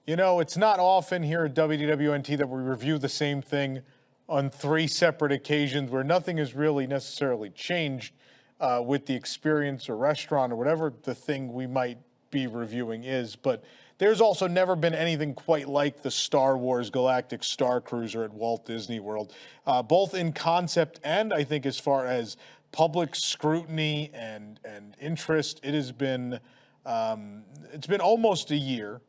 You know, it's not often here at WDWNT that we review the same thing on 3 separate occasions where nothing has really necessarily changed with the experience or restaurant or whatever the thing we might be reviewing is. But there's also never been anything quite like the Star Wars Galactic Starcruiser at Walt Disney World, both in concept and I think as far as public scrutiny and interest. It has been, it's been almost a year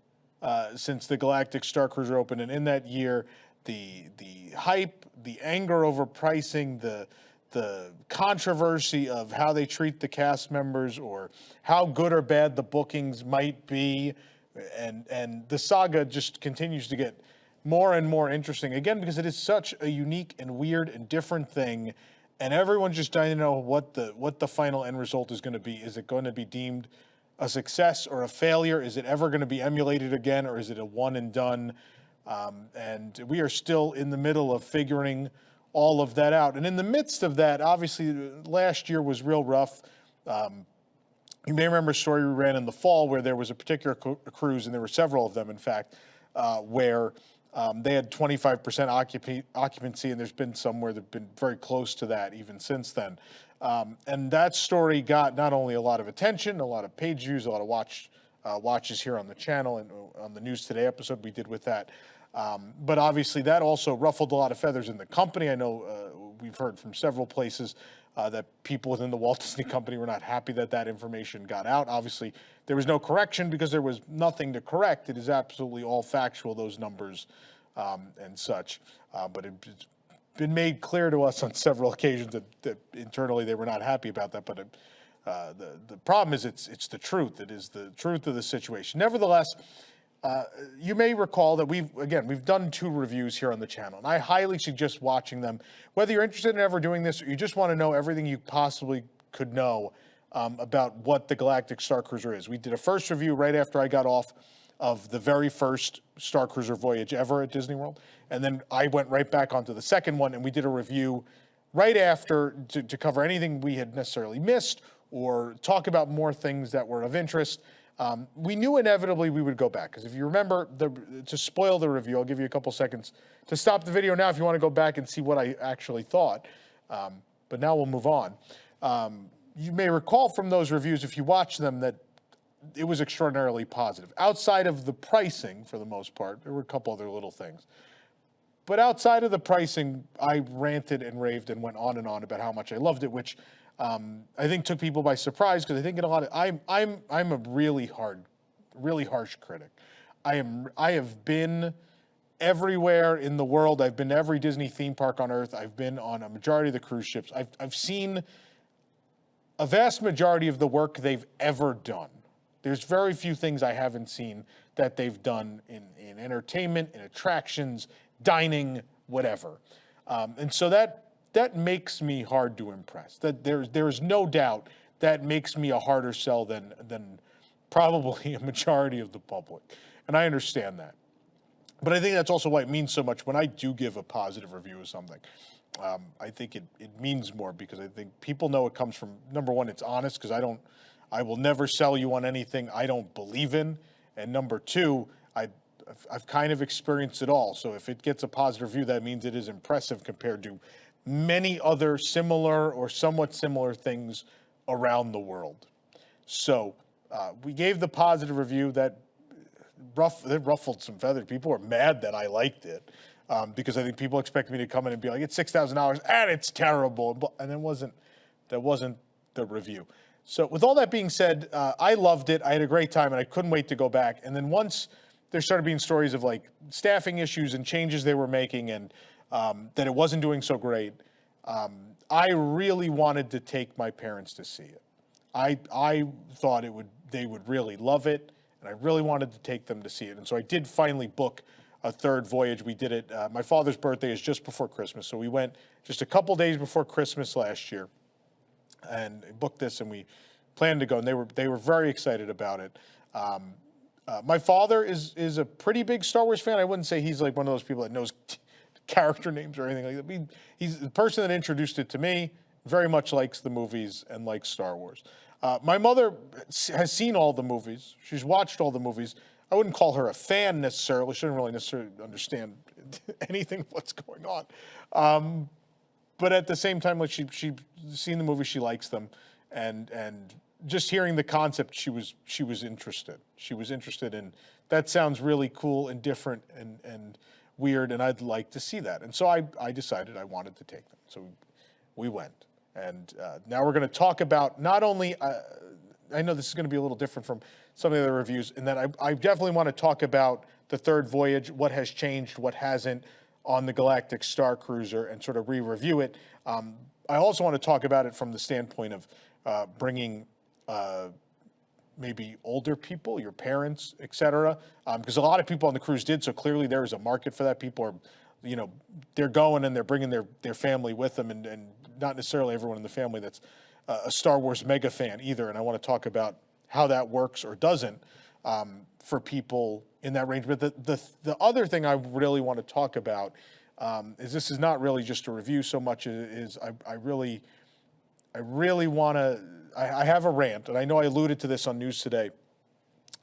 since the Galactic Starcruiser opened, and in that year, the hype, the anger over pricing, the controversy of how they treat the cast members or how good or bad the bookings might be, and the saga just continues to get more and more interesting, again, because it is such a unique and weird and different thing, and everyone's just trying to know what the final end result is going to be. Is it going to be deemed a success or a failure? Is it ever going to be emulated again, or is it a one and done? And we are still in the middle of figuring all of that out. And in the midst of that, obviously, last year was real rough. You may remember a story we ran in the fall where there was a particular cruise, and there were several of them, in fact, where they had 25% occupancy, and there's been some where they've been very close to that even since then. And that story got not only a lot of attention, a lot of page views, a lot of watches here on the channel and on the News Today episode we did with that. But obviously that also ruffled a lot of feathers in the company. I know we've heard from several places that people within the Walt Disney Company were not happy that that information got out. Obviously, there was no correction because there was nothing to correct. It is absolutely all factual, those numbers and such. But it's been made clear to us on several occasions that internally they were not happy about that. But the problem is it's the truth. It is the truth of the situation. Nevertheless, you may recall that we've done 2 reviews here on the channel, and I highly suggest watching them. Whether you're interested in ever doing this or you just want to know everything you possibly could know about what the Galactic Starcruiser is. We did a first review right after I got off of the very first Starcruiser voyage ever at Disney World, and then I went right back onto the second one, and we did a review right after to cover anything we had necessarily missed or talk about more things that were of interest. We knew inevitably we would go back, because if you remember, to spoil the review, I'll give you a couple seconds to stop the video now if you want to go back and see what I actually thought. But now we'll move on. You may recall from those reviews, if you watch them, that it was extraordinarily positive. Outside of the pricing, for the most part, there were a couple other little things. But outside of the pricing, I ranted and raved and went on and on about how much I loved it, which I think took people by surprise, because I think in a lot of I'm a really harsh critic. I have been everywhere in the world. I've been to every Disney theme park on Earth. I've been on a majority of the cruise ships. I've seen a vast majority of the work they've ever done. There's very few things I haven't seen that they've done in entertainment, in attractions, dining, whatever. And so that makes me hard to impress. That there's no doubt that makes me a harder sell than probably a majority of the public. And I understand that. But I think that's also why it means so much when I do give a positive review of something. I think it means more, because I think people know it comes from, number one, it's honest, because I will never sell you on anything I don't believe in. And number two, I've kind of experienced it all. So if it gets a positive review, that means it is impressive compared to many other similar or somewhat similar things around the world. So we gave the positive review that ruffled some feathers. People were mad that I liked it, because I think people expect me to come in and be like, it's $6,000 and it's terrible. And that wasn't the review. So with all that being said, I loved it. I had a great time, and I couldn't wait to go back. And then once there started being stories of like staffing issues and changes they were making, and that it wasn't doing so great, I really wanted to take my parents to see it. I thought they would really love it, and I really wanted to take them to see it. And so I did finally book a third voyage. We did it. My father's birthday is just before Christmas, so we went just a couple days before Christmas last year and booked this, and we planned to go, and they were very excited about it. My father is a pretty big Star Wars fan. I wouldn't say he's like one of those people that knows character names or anything like that. He's the person that introduced it to me, very much likes the movies and likes Star Wars. My mother has seen all the movies. She's watched all the movies. I wouldn't call her a fan necessarily. She didn't really necessarily understand anything of what's going on. But at the same time, like she's seen the movie, she likes them, and just hearing the concept, she was interested. She was interested in, that sounds really cool and different and weird, and I'd like to see that. And so I decided I wanted to take them. So we went, and now we're going to talk about not only. I know this is going to be a little different from some of the other reviews, in that I definitely want to talk about the third voyage, what has changed, what hasn't on the Galactic Starcruiser, and sort of re-review it. I also want to talk about it from the standpoint of bringing maybe older people, your parents, et cetera, because a lot of people on the cruise did, so clearly there is a market for that. People are, you know, they're going and they're bringing their family with them, and not necessarily everyone in the family that's a Star Wars mega fan either, and I want to talk about how that works or doesn't for people in that range. But the other thing I really want to talk about is, this is not really just a review so much as I really want to, I have a rant, and I know I alluded to this on News Today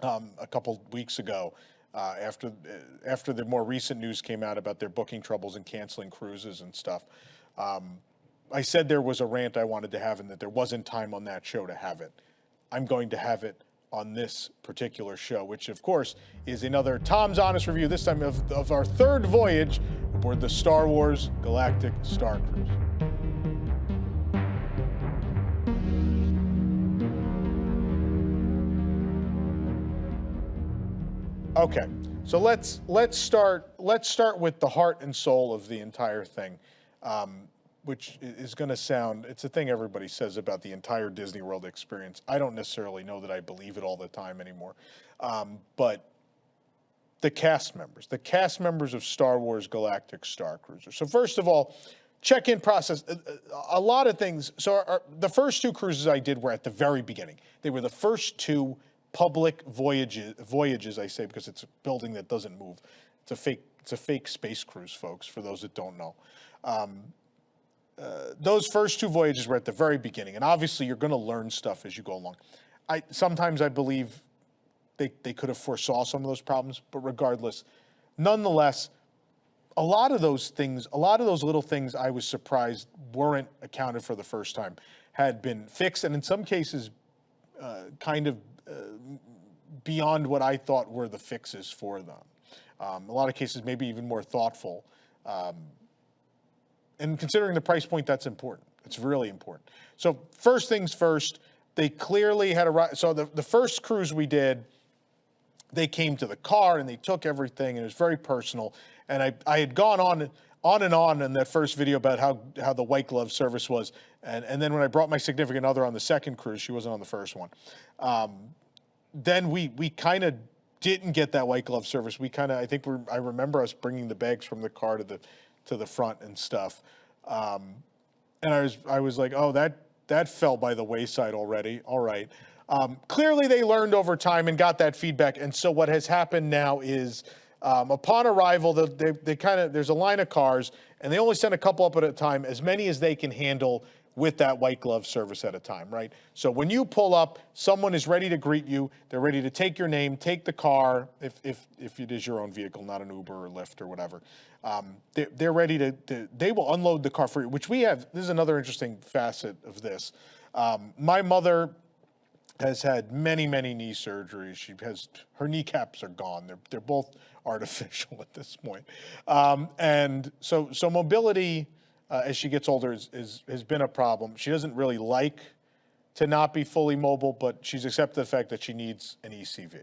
a couple weeks ago after the more recent news came out about their booking troubles and canceling cruises and stuff. I said there was a rant I wanted to have and that there wasn't time on that show to have it. I'm going to have it on this particular show, which of course is another Tom's Honest Review, this time of our third voyage aboard the Star Wars Galactic Starcruiser. Okay, so let's start with the heart and soul of the entire thing, which is going to sound, it's a thing everybody says about the entire Disney World experience. I don't necessarily know that I believe it all the time anymore, but the cast members of Star Wars Galactic Starcruiser. So first of all, check-in process, a lot of things. So the first two cruises I did were at the very beginning. They were the first two public voyages, I say, because it's a building that doesn't move. It's a fake space cruise, folks, for those that don't know. Those first two voyages were at the very beginning, and obviously you're going to learn stuff as you go along. Sometimes I believe they could have foresaw some of those problems, but regardless, nonetheless, a lot of those little things I was surprised weren't accounted for the first time, had been fixed, and in some cases kind of beyond what I thought were the fixes for them. A lot of cases maybe even more thoughtful. And considering the price point, that's important. It's really important. So first things first, they clearly had so the first cruise we did, they came to the car and they took everything, and it was very personal. And I had gone on in that first video about how the white glove service was. And then when I brought my significant other on the second cruise, she wasn't on the first one. Then we kind of didn't get that white glove service. I remember us bringing the bags from the car to the front and stuff. And I was like, oh, that fell by the wayside already. All right. Clearly they learned over time and got that feedback. And so what has happened now is, upon arrival, there's a line of cars, and they only send a couple up at a time, as many as they can handle with that white glove service at a time, right? So when you pull up, someone is ready to greet you. They're ready to take your name, take the car, if it is your own vehicle, not an Uber or Lyft or whatever. They're ready they will unload the car for you, which we have. This is another interesting facet of this. My mother has had many, many knee surgeries. Her kneecaps are gone. They're both artificial at this point. And so mobility, as she gets older, has been a problem. She doesn't really like to not be fully mobile, but she's accepted the fact that she needs an ECV.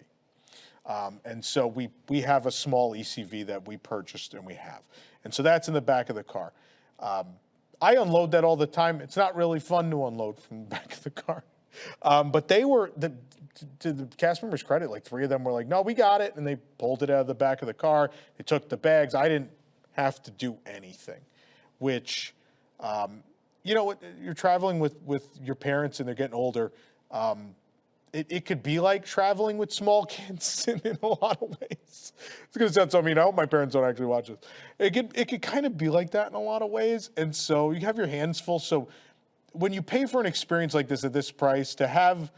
And so we have a small ECV that we purchased, and we have. And so that's in the back of the car. I unload that all the time. It's not really fun to unload from the back of the car. But they were, to the cast members' credit, like 3 of them were like, no, we got it. And they pulled it out of the back of the car. They took the bags. I didn't have to do anything, which, you're traveling with your parents and they're getting older. It could be like traveling with small kids in a lot of ways. It's going to sound so mean. I hope my parents don't actually watch this. It could kind of be like that in a lot of ways. And so you have your hands full. So when you pay for an experience like this at this price, to have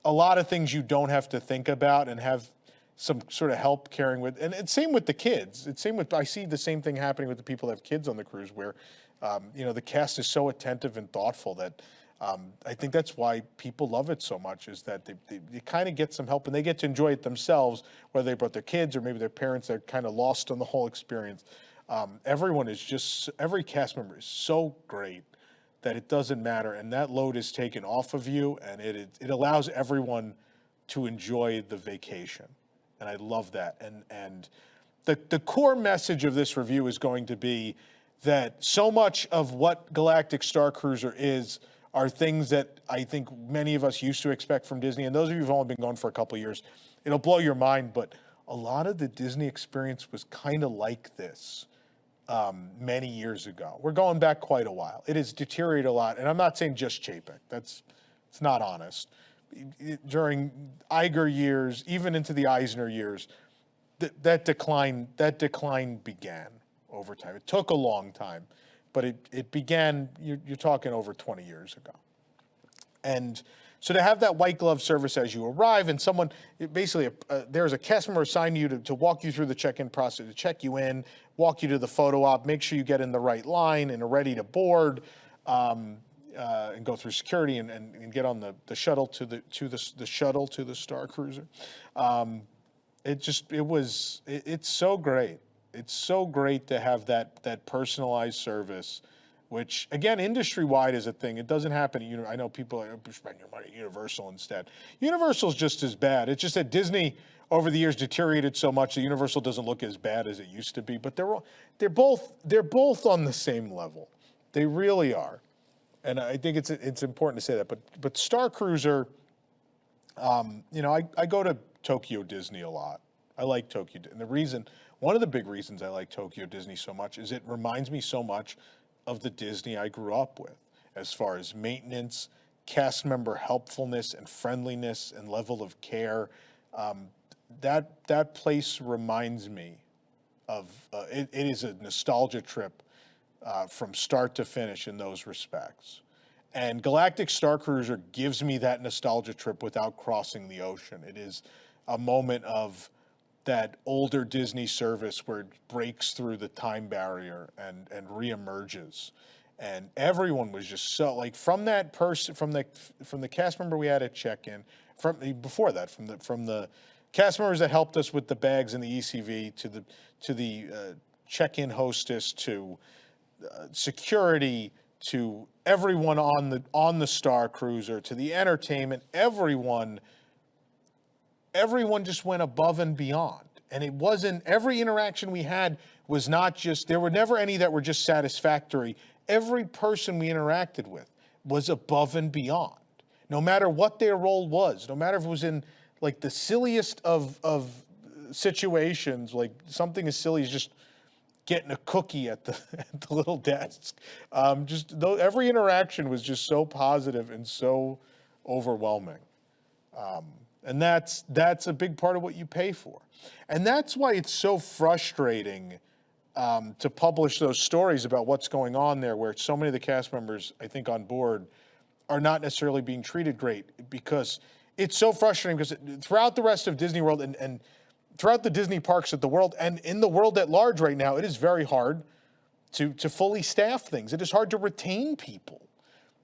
a lot of things you don't have to think about and have some sort of help caring with, and it's same with the kids. It's same with, I see the same thing happening with the people that have kids on the cruise where, you know, the cast is so attentive and thoughtful that I think that's why people love it so much, is that they kind of get some help and they get to enjoy it themselves, whether they brought their kids or maybe their parents are kind of lost on the whole experience. Everyone is just, every cast member is so great that it doesn't matter, and that load is taken off of you, and it allows everyone to enjoy the vacation. And I love that. And the core message of this review is going to be that so much of what Galactic Starcruiser is are things that I think many of us used to expect from Disney. And those of you who've only been going for a couple of years, it'll blow your mind, but a lot of the Disney experience was kind of like this many years ago. We're going back quite a while. It has deteriorated a lot, and I'm not saying just Chapek. It's not honest. During Iger years, even into the Eisner years, that decline began over time. It took a long time, but it began, you're talking over 20 years ago. And so to have that white glove service as you arrive, and someone, basically, there's a cast member assigned to you to walk you through the check-in process, to check you in, walk you to the photo op, make sure you get in the right line and are ready to board, and go through security and get on the shuttle to the shuttle to the Starcruiser. It's so great. It's so great to have that personalized service, which again, industry-wide is a thing. It doesn't happen. I know people are spending your money at Universal instead. Universal's just as bad. It's just that Disney over the years deteriorated so much that Universal doesn't look as bad as it used to be. But they're both on the same level. They really are. And I think it's important to say that. But Starcruiser, I go to Tokyo Disney a lot. I like Tokyo, and one of the big reasons I like Tokyo Disney so much is it reminds me so much of the Disney I grew up with, as far as maintenance, cast member helpfulness and friendliness and level of care. That place reminds me of, it is a nostalgia trip from start to finish in those respects. And Galactic Starcruiser gives me that nostalgia trip without crossing the ocean. It is a moment of that older Disney service where it breaks through the time barrier and reemerges. And everyone was just so, like, from that person, from the cast member we had at check-in, from the cast members that helped us with the bags and the ECV, to the check-in hostess, to security, to everyone on the Starcruiser, to the entertainment, everyone just went above and beyond. And it wasn't, every interaction we had was not just, there were never any that were just satisfactory. Every person we interacted with was above and beyond. No matter what their role was, no matter if it was in like the silliest of situations, like something as silly as just getting a cookie at the little desk. Every interaction was just so positive and so overwhelming. And that's a big part of what you pay for. And that's why it's so frustrating to publish those stories about what's going on there, where so many of the cast members, I think, on board are not necessarily being treated great, because it's so frustrating, because throughout the rest of Disney World and throughout the Disney parks of the world and in the world at large right now, it is very hard to fully staff things. It is hard to retain people.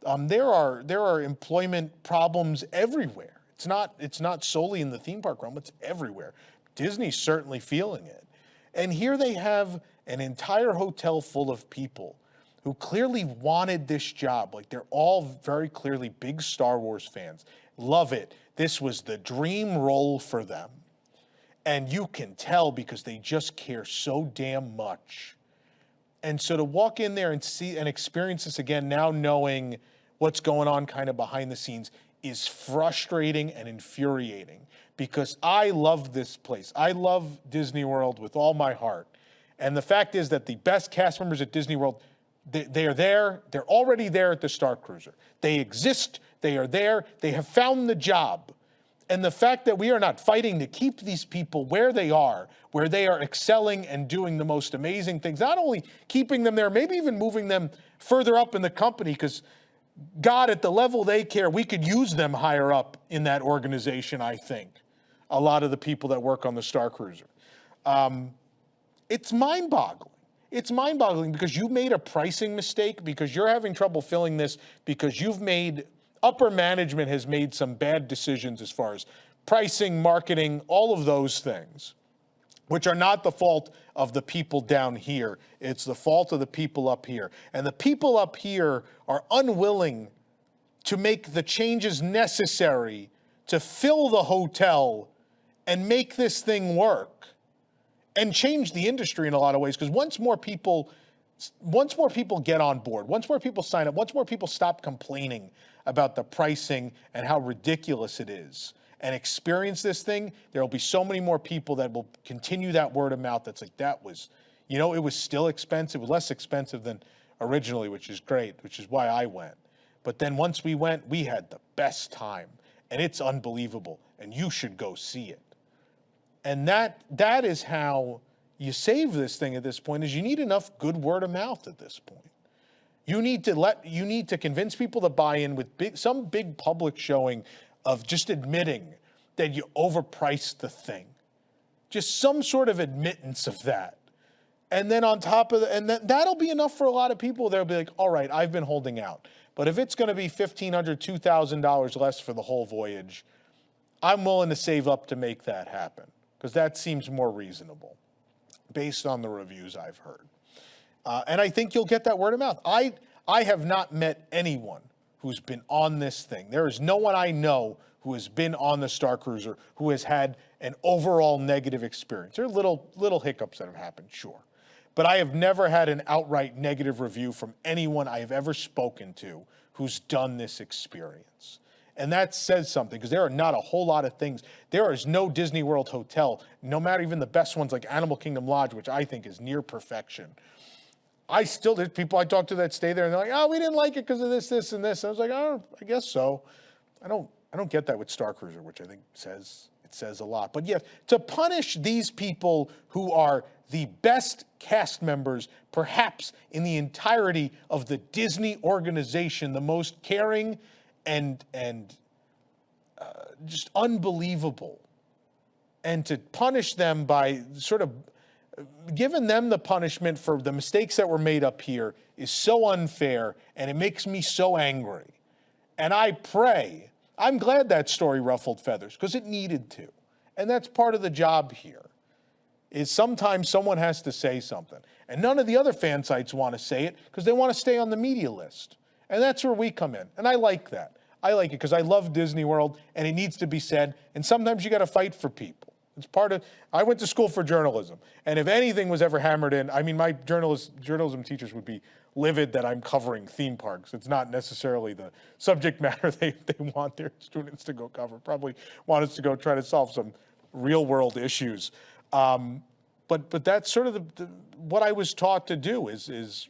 There are employment problems everywhere. It's not solely in the theme park realm, it's everywhere. Disney's certainly feeling it. And here they have an entire hotel full of people who clearly wanted this job. Like, they're all very clearly big Star Wars fans. Love it. This was the dream role for them. And you can tell because they just care so damn much. And so to walk in there and see and experience this again, now knowing what's going on kind of behind the scenes, is frustrating and infuriating, because I love this place. I love Disney World with all my heart. And the fact is that the best cast members at Disney World, they are there. They're already there at the Starcruiser. They exist. They are there. They have found the job. And the fact that we are not fighting to keep these people where they are excelling and doing the most amazing things, not only keeping them there, maybe even moving them further up in the company, because God, at the level they care, we could use them higher up in that organization, I think. a lot of the people that work on the Starcruiser. It's mind-boggling. It's mind-boggling because you made a pricing mistake, because you're having trouble filling this, because upper management has made some bad decisions as far as pricing, marketing, all of those things, which are not the fault of the people down here. It's the fault of the people up here. And the people up here are unwilling to make the changes necessary to fill the hotel and make this thing work and change the industry in a lot of ways. Because once more people get on board, once more people sign up, once more people stop complaining about the pricing and how ridiculous it is and experience this thing, there will be so many more people that will continue that word of mouth. That's like, that was, it was still expensive, less expensive than originally, which is great, which is why I went. But then once we went, we had the best time, and it's unbelievable, and you should go see it. And that is how you save this thing at this point, is you need enough good word of mouth at this point. You need to convince people to buy in with some big public showing of just admitting that you overpriced the thing. Just some sort of admittance of that. And then on top of that'll be enough for a lot of people. They'll be like, all right, I've been holding out. But if it's going to be $1,500, $2,000 less for the whole voyage, I'm willing to save up to make that happen, because that seems more reasonable based on the reviews I've heard. And I think you'll get that word of mouth. I have not met anyone who's been on this thing. There is no one I know who has been on the Starcruiser who has had an overall negative experience. There are little hiccups that have happened, sure. But I have never had an outright negative review from anyone I have ever spoken to who's done this experience. And that says something, because there are not a whole lot of things. There is no Disney World hotel, no matter even the best ones like Animal Kingdom Lodge, which I think is near perfection. There's people I talk to that stay there and they're like, oh, we didn't like it because of this, this, and this. I was like, oh, I guess so. I don't get that with Starcruiser, which I think says a lot. But yes, to punish these people who are the best cast members, perhaps in the entirety of the Disney organization, the most caring and just unbelievable, and to punish them by sort of giving them the punishment for the mistakes that were made up here is so unfair, and it makes me so angry. And I'm glad that story ruffled feathers, because it needed to. And that's part of the job here, is sometimes someone has to say something. And none of the other fan sites want to say it because they want to stay on the media list. And that's where we come in. And I like that. I like it because I love Disney World, and it needs to be said. And sometimes you got to fight for people. It's part of, I went to school for journalism. And if anything was ever hammered in, I mean, my journalism teachers would be livid that I'm covering theme parks. It's not necessarily the subject matter they want their students to go cover. Probably want us to go try to solve some real world issues. But that's sort of what I was taught to do is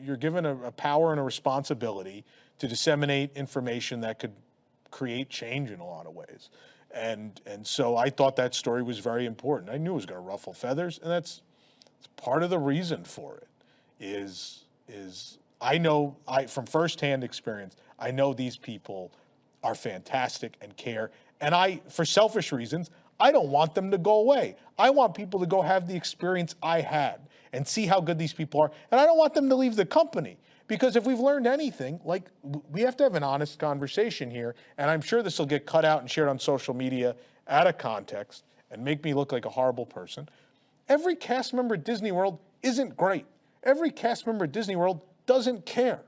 you're given a power and a responsibility to disseminate information that could create change in a lot of ways. And so I thought that story was very important. I knew it was going to ruffle feathers, and that's part of the reason for it is I know from firsthand experience, I know these people are fantastic and care. And for selfish reasons, I don't want them to go away. I want people to go have the experience I had and see how good these people are. And I don't want them to leave the company, because if we've learned anything, like, we have to have an honest conversation here. And I'm sure this will get cut out and shared on social media out of context and make me look like a horrible person. Every cast member at Disney World isn't great. Every cast member at Disney World doesn't care.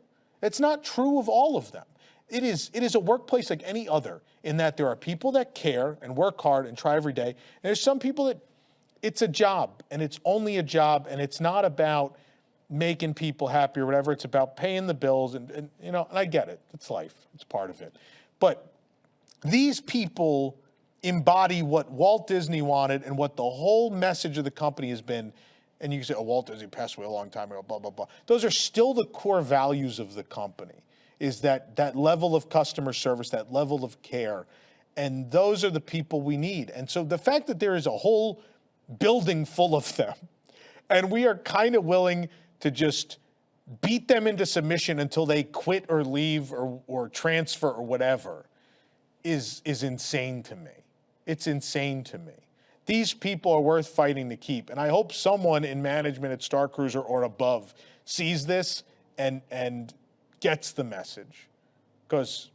It's not true of all of them. It is a workplace like any other, in that there are people that care and work hard and try every day. And there's some people that it's a job, and it's only a job, and it's not about making people happy or whatever. It's about paying the bills, and I get it. It's life. It's part of it. But these people embody what Walt Disney wanted and what the whole message of the company has been. And you can say, oh, Walt Disney passed away a long time ago, blah, blah, blah. Those are still the core values of the company, is that level of customer service, that level of care. And those are the people we need. And so the fact that there is a whole building full of them, and we are kind of willing to just beat them into submission until they quit or leave or transfer or whatever, is insane to me. It's insane to me. These people are worth fighting to keep. And I hope someone in management at Starcruiser or above sees this and gets the message. Because,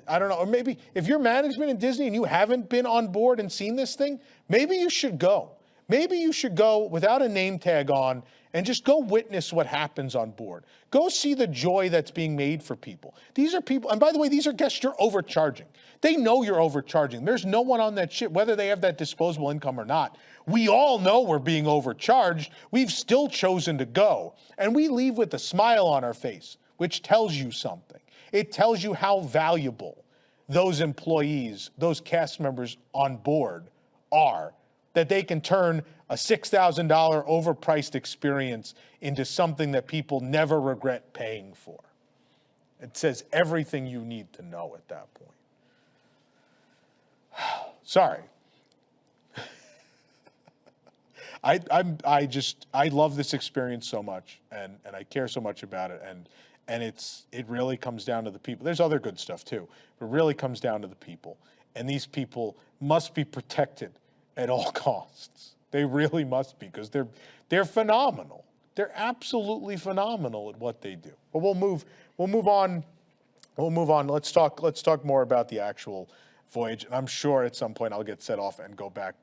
I don't know, or maybe if you're management in Disney and you haven't been on board and seen this thing, maybe you should go. Maybe you should go without a name tag on and just go witness what happens on board. Go see the joy that's being made for people. These are people, and by the way, these are guests you're overcharging. They know you're overcharging. There's no one on that ship, whether they have that disposable income or not. We all know we're being overcharged. We've still chosen to go. And we leave with a smile on our face, which tells you something. It tells you how valuable those employees, those cast members on board are, that they can turn a $6,000 overpriced experience into something that people never regret paying for. It says everything you need to know at that point. Sorry. I love this experience so much, and I care so much about it, and it really comes down to the people. There's other good stuff too, but it really comes down to the people. And these people must be protected at all costs. They really must be, because they're phenomenal. They're absolutely phenomenal at what they do. But we'll move on. Let's talk more about the actual voyage. And I'm sure at some point I'll get set off and go back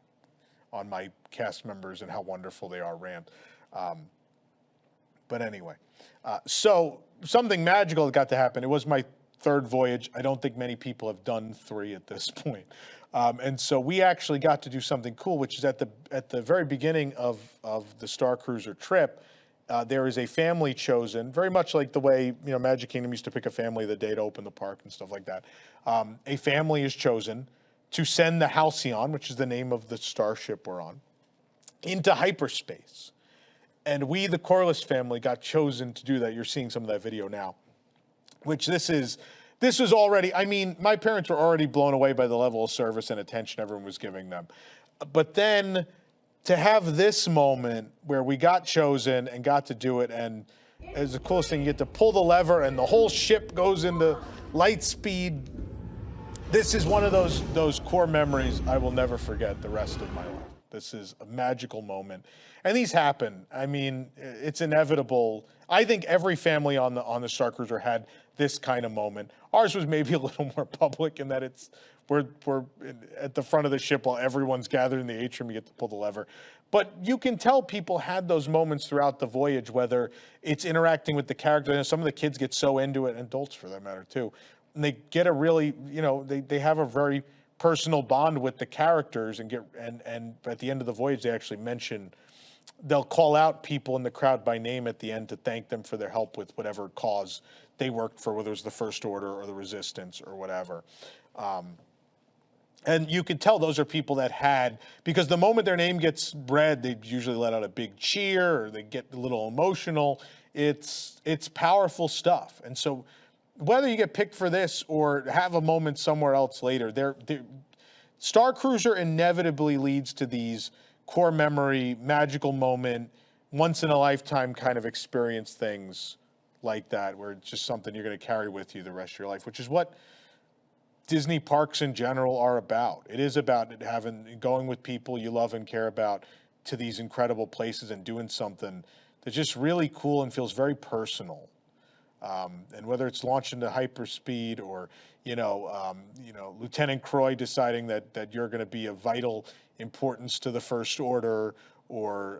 on my cast members and how wonderful they are rant. But anyway, so something magical got to happen. It was my third voyage. I don't think many people have done 3 at this point. And so we actually got to do something cool, which is at the very beginning of the Starcruiser trip, there is a family chosen, very much like the way Magic Kingdom used to pick a family the day to open the park and stuff like that. A family is chosen to send the Halcyon, which is the name of the starship we're on, into hyperspace. And we, the Corliss family, got chosen to do that. You're seeing some of that video now, which this was already, I mean, my parents were already blown away by the level of service and attention everyone was giving them. But then to have this moment where we got chosen and got to do it, and it's the coolest thing, you get to pull the lever and the whole ship goes into light speed. This is one of those core memories I will never forget the rest of my life. This is a magical moment. And these happen. I mean, it's inevitable. I think every family on the Starcruiser had this kind of moment. Ours was maybe a little more public in that we're at the front of the ship while everyone's gathered in the atrium, you get to pull the lever. But you can tell people had those moments throughout the voyage, whether it's interacting with the character. And some of the kids get so into it, and adults for that matter too. And they get a really, they have a very personal bond with the characters, and at the end of the voyage, they actually mention, they'll call out people in the crowd by name at the end to thank them for their help with whatever cause they worked for, whether it was the First Order or the Resistance or whatever. And you could tell those are people that had, because the moment their name gets read, they usually let out a big cheer or they get a little emotional. It's powerful stuff. And so whether you get picked for this or have a moment somewhere else later, Starcruiser inevitably leads to these core memory, magical moment, once in a lifetime kind of experience things like that, where it's just something you're going to carry with you the rest of your life, which is what Disney parks in general are about. It is about going with people you love and care about to these incredible places and doing something that's just really cool and feels very personal. And whether it's launched into hyperspeed or, Lieutenant Croy deciding that you're going to be of vital importance to the First Order, or,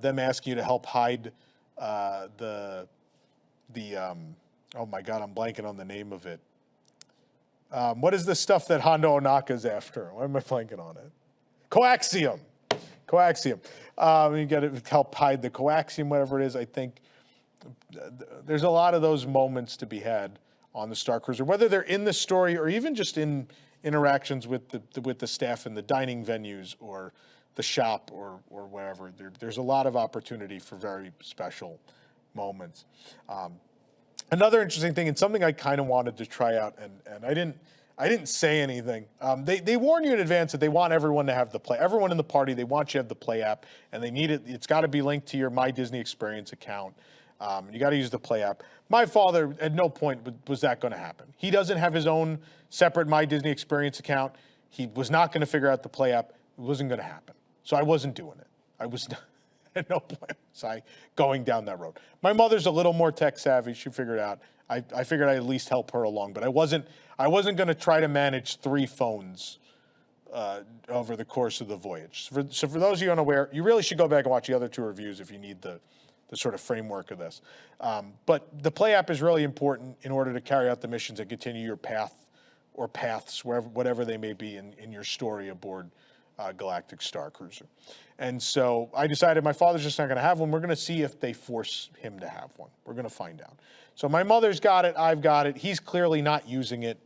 them asking you to help hide oh my God, I'm blanking on the name of it. What is the stuff that Hondo Onaka's after? Why am I blanking on it? Coaxium. You got to help hide the coaxium, whatever it is. I think there's a lot of those moments to be had on the Starcruiser, whether they're in the story or even just in interactions with the staff in the dining venues or the shop or wherever. There's a lot of opportunity for very special moments. Another interesting thing, and something I kind of wanted to try out, and I didn't say anything. They warn you in advance that they want everyone to have the play. Everyone in the party, they want you to have the Play app, and they need it. It's got to be linked to your My Disney Experience account. You got to use the Play app. My father, at no point was that going to happen. He doesn't have his own separate My Disney Experience account. He was not going to figure out the play app. It wasn't going to happen. So I wasn't doing it. I was not, at no point was I going down that road. My mother's a little more tech savvy. She figured it out. I figured I'd at least help her along, but I wasn't going to try to manage 3 phones over the course of the voyage. So for those of you unaware, you really should go back and watch the other 2 reviews if you need the sort of framework of this. But the play app is really important in order to carry out the missions and continue your path or paths, whatever they may be in your story aboard Galactic Starcruiser. And so I decided my father's just not going to have one. We're going to see if they force him to have one. We're going to find out. So my mother's got it. I've got it. He's clearly not using it.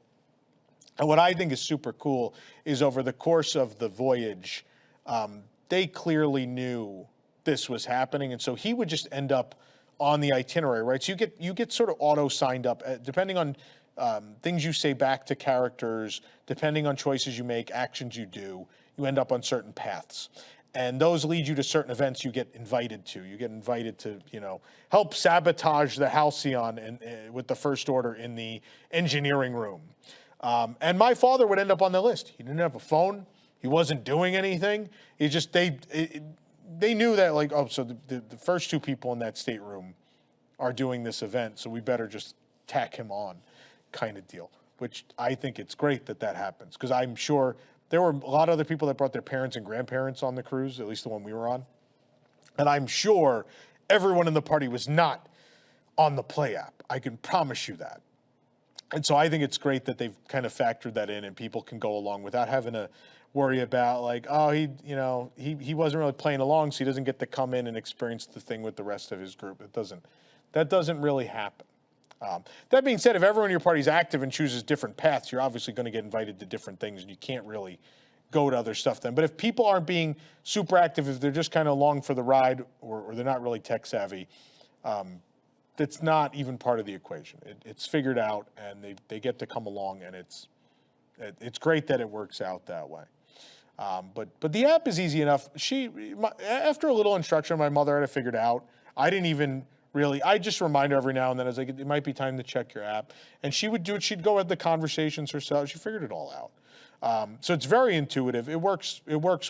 And what I think is super cool is over the course of the voyage, they clearly knew this was happening. And so he would just end up on the itinerary, right? So you get sort of auto signed up depending on things you say back to characters, depending on choices you make, actions you do, you end up on certain paths. And those lead you to certain events you get invited to. You get invited to, help sabotage the Halcyon with the First Order in the engineering room. And my father would end up on the list. He didn't have a phone. He wasn't doing anything. He just, they knew that, like, oh, so the first 2 people in that stateroom are doing this event, so we better just tack him on kind of deal, which I think it's great that happens, because I'm sure there were a lot of other people that brought their parents and grandparents on the cruise, at least the one we were on. And I'm sure everyone in the party was not on the play app. I can promise you that. And so I think it's great that they've kind of factored that in and people can go along without having to worry about, like, oh, he wasn't really playing along, so he doesn't get to come in and experience the thing with the rest of his group. That doesn't really happen. That being said, if everyone in your party is active and chooses different paths, you're obviously going to get invited to different things, and you can't really go to other stuff then. But if people aren't being super active, if they're just kind of along for the ride, or they're not really tech savvy, that's not even part of the equation. It's figured out, and they get to come along, and it's great that it works out that way. But the app is easy enough. After a little instruction, my mother had it figured out. I just remind her every now and then. I was like, it might be time to check your app. And she would do it. She'd go at the conversations herself. She figured it all out. So it's very intuitive. It works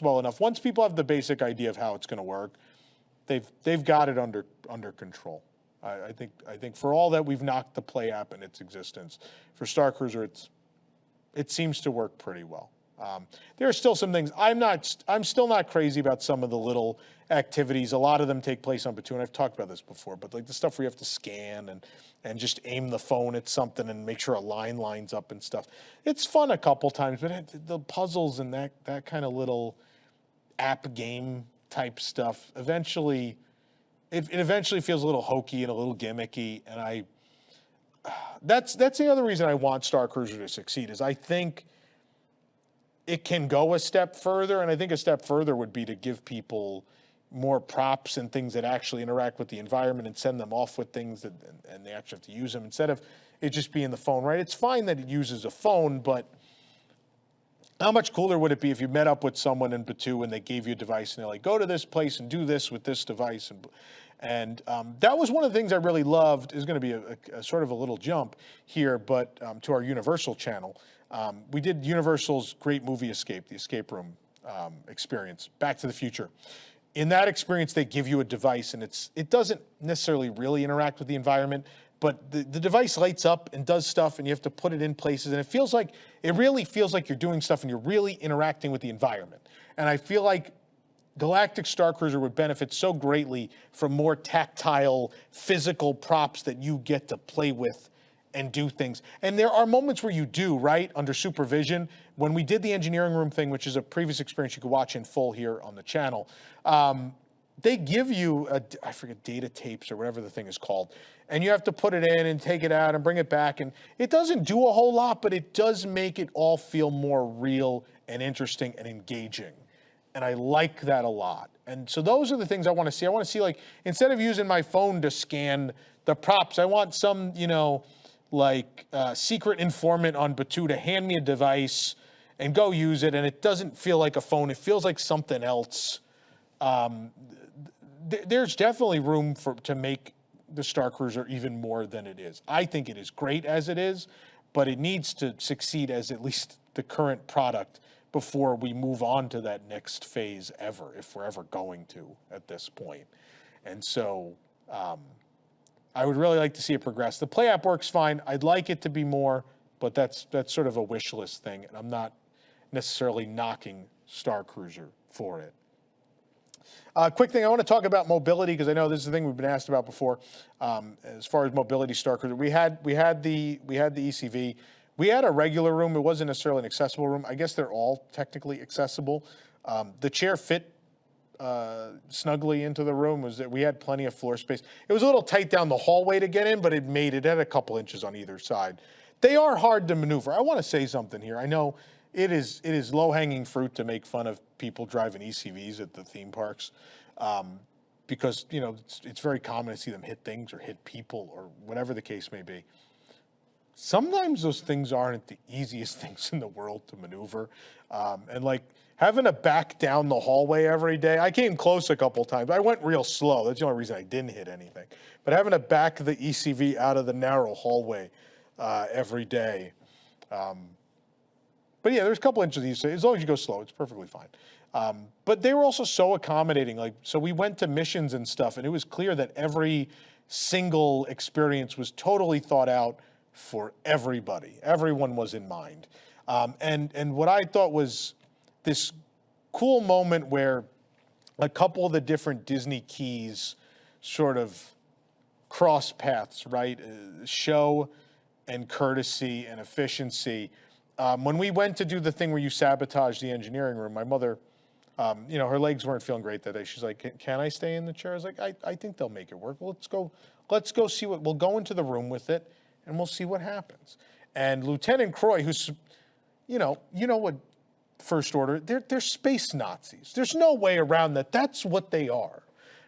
well enough. Once people have the basic idea of how it's going to work, they've got it under control. I think for all that we've knocked the play app in its existence, for Starcruiser, it seems to work pretty well. There are still some things. I'm still not crazy about some of the little activities. A lot of them take place on Batu, and I've talked about this before, but like the stuff where you have to scan and just aim the phone at something and make sure a line lines up and stuff. It's fun a couple times, but the puzzles and that kind of little app game type stuff, eventually, it eventually feels a little hokey and a little gimmicky, and that's the other reason I want Starcruiser to succeed, is I think it can go a step further, and I think a step further would be to give people more props and things that actually interact with the environment and send them off with things and they actually have to use them instead of it just being the phone, right? It's fine that it uses a phone, but how much cooler would it be if you met up with someone in Batu and they gave you a device and they're like, go to this place and do this with this device. And that was one of the things I really loved. Is going to be a sort of a little jump here, but to our Universal channel. We did Universal's great movie Escape, the escape room experience, Back to the Future. In that experience, they give you a device, and it doesn't necessarily really interact with the environment, but the device lights up and does stuff, and you have to put it in places, and it really feels like you're doing stuff and you're really interacting with the environment. And I feel like Galactic Starcruiser would benefit so greatly from more tactile, physical props that you get to play with and do things. And there are moments where you do, right, under supervision. When we did the engineering room thing, which is a previous experience you could watch in full here on the channel, they give you, I forget, data tapes or whatever the thing is called, and you have to put it in and take it out and bring it back. And it doesn't do a whole lot, but it does make it all feel more real and interesting and engaging. And I like that a lot. And so those are the things I want to see. I want to see, like, instead of using my phone to scan the props, I want some, secret informant on Batu to hand me a device and go use it, and it doesn't feel like a phone. It feels like something else. There's definitely room to make the Starcruiser even more than it is. I think it is great as it is, but it needs to succeed as at least the current product before we move on to that next phase ever, if we're ever going to at this point. And so I would really like to see it progress. The play app works fine. I'd like it to be more, but that's sort of a wish list thing, and I'm not necessarily knocking Starcruiser for it. Quick thing, I want to talk about mobility, because I know this is the thing we've been asked about before. As far as mobility Starcruiser, we had the ECV. We had a regular room. It wasn't necessarily an accessible room. I guess they're all technically accessible. The chair fit snugly into the room. Was that we had plenty of floor space. It was a little tight down the hallway to get in, but it had a couple inches on either side. They are hard to maneuver. I want to say something here. I know it is low-hanging fruit to make fun of people driving ECVs at the theme parks, because it's very common to see them hit things or hit people or whatever the case may be. Sometimes those things aren't the easiest things in the world to maneuver. And like having to back down the hallway every day, I came close a couple times. I went real slow. That's the only reason I didn't hit anything. But having to back the ECV out of the narrow hallway every day. But yeah, there's a couple inches each. As long as you go slow, it's perfectly fine. But they were also so accommodating. So we went to missions and stuff, and it was clear that every single experience was totally thought out for everybody. Everyone was in mind. And what I thought was this cool moment where a couple of the different Disney keys sort of cross paths, right? Show and courtesy and efficiency. When we went to do the thing where you sabotage the engineering room, my mother, her legs weren't feeling great that day. She's like, can I stay in the chair? I was like, I think they'll make it work. Well, let's go see we'll go into the room with it, and we'll see what happens. And Lieutenant Croy, who's, you know what First Order, they're space Nazis. There's no way around that. That's what they are,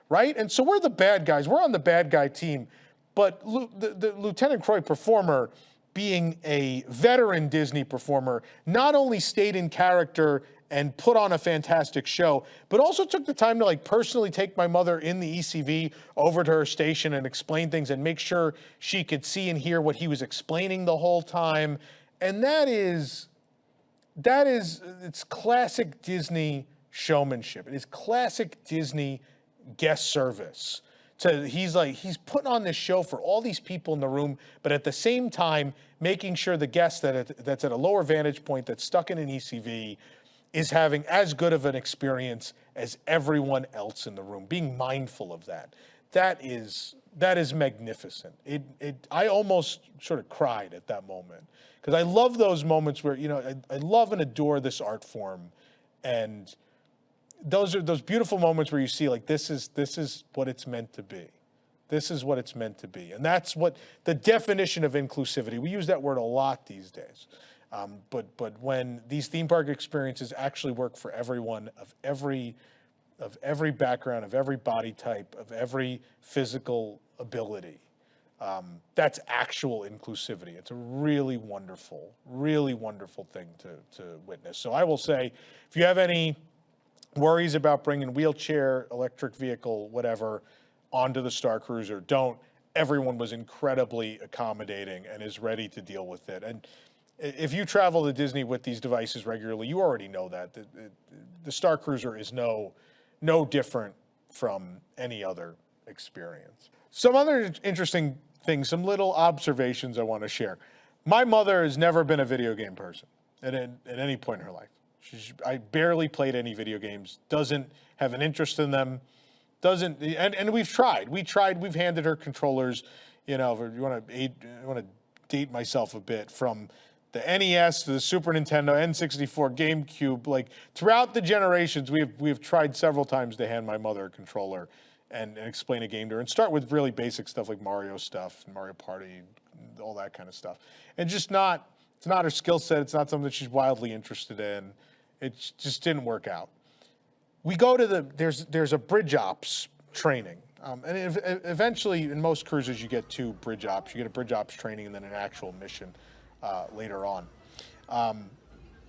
right? And so we're the bad guys. We're on the bad guy team. But the Lieutenant Croy performer, being a veteran Disney performer, not only stayed in character and put on a fantastic show, but also took the time to personally take my mother in the ECV over to her station and explain things and make sure she could see and hear what he was explaining the whole time. And it's classic Disney showmanship. It is classic Disney guest service. So he's putting on this show for all these people in the room, but at the same time, making sure the guest that's at a lower vantage point, that's stuck in an ECV, is having as good of an experience as everyone else in the room, being mindful of that. That is magnificent. I almost sort of cried at that moment, because I love those moments where, I love and adore this art form, and those are those beautiful moments where you see this is what it's meant to be. This is what it's meant to be. And that's what the definition of inclusivity. We use that word a lot these days. But when these theme park experiences actually work for everyone of every background, of every body type, of every physical ability, that's actual inclusivity. It's a really wonderful thing to witness. So I will say, if you have any worries about bringing wheelchair, electric vehicle, whatever, onto the Starcruiser, don't. Everyone was incredibly accommodating and is ready to deal with it. And if you travel to Disney with these devices regularly, you already know that. The Starcruiser is no different from any other experience. Some other interesting things, some little observations I want to share. My mother has never been a video game person at any point in her life. I barely played any video games, doesn't have an interest in them, and we've tried. We've handed her controllers, if you want to date myself a bit, from the NES to the Super Nintendo, N64, GameCube, throughout the generations, we've tried several times to hand my mother a controller and explain a game to her, and start with really basic stuff like Mario stuff, Mario Party, all that kind of stuff. And it's not her skill set, it's not something that she's wildly interested in. It just didn't work out. We go to there's a bridge ops training. And eventually, in most cruises, you get 2 bridge ops. You get a bridge ops training and then an actual mission later on.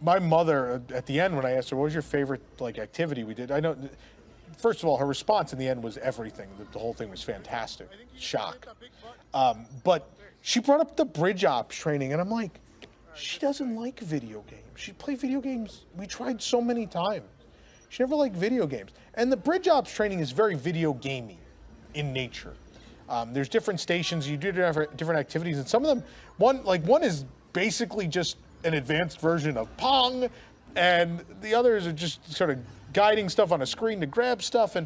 My mother, at the end, when I asked her, what was your favorite activity we did? I know, first of all, her response in the end was everything. The whole thing was fantastic. Shock. But she brought up the bridge ops training, and I'm like, She doesn't like video games. She played video games. We tried so many times. She never liked video games. And the bridge ops training is very video gamey in nature. There's different stations. You do different activities, and some of them, one is basically just an advanced version of Pong, and the others are just sort of guiding stuff on a screen to grab stuff.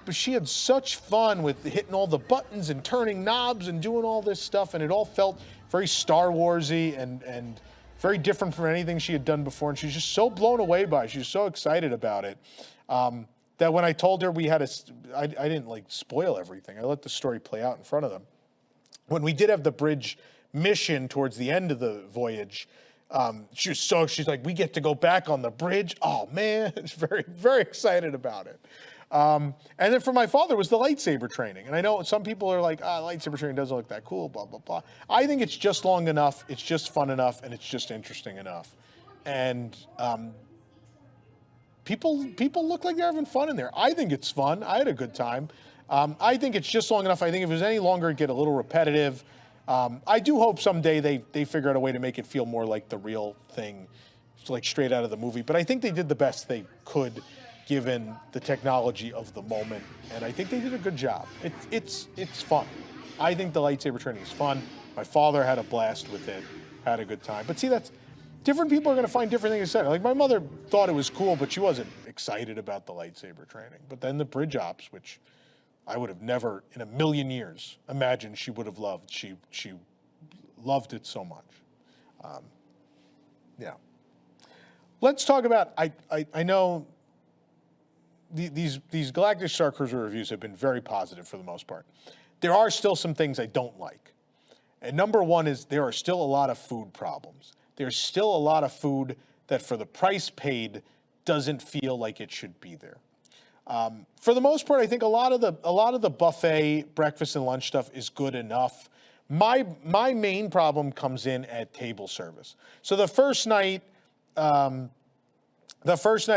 But she had such fun with hitting all the buttons and turning knobs and doing all this stuff, and it all felt very Star Warsy and very different from anything she had done before. And she was just so blown away by it. She was so excited about it. That when I told her I didn't like spoil everything. I let the story play out in front of them. When we did have the bridge mission towards the end of the voyage, she's like, we get to go back on the bridge. Oh man, it's very, very excited about it. And then for my father was the lightsaber training. And I know some people are like, lightsaber training doesn't look that cool, blah, blah, blah. I think it's just long enough, it's just fun enough, and it's just interesting enough. And people look like they're having fun in there. I think it's fun. I had a good time. I think it's just long enough. I think if it was any longer, it'd get a little repetitive. I do hope someday they figure out a way to make it feel more like the real thing, like straight out of the movie. But I think they did the best they could given the technology of the moment, and I think they did a good job. It's fun. I think the lightsaber training is fun. My father had a blast with it, had a good time. But see, that's different people are going to find different things to say. Like my mother thought it was cool, but she wasn't excited about the lightsaber training. But then the bridge ops, which I would have never in a million years imagined she would have loved. She loved it so much. Yeah. Let's talk about, I know these Galactic Starcruiser reviews have been very positive for the most part. There are still some things I don't like. And number one is there are still a lot of food problems. There's still a lot of food that for the price paid doesn't feel like it should be there. For the most part, I think a lot of the buffet breakfast and lunch stuff is good enough. My main problem comes in at table service. So the first night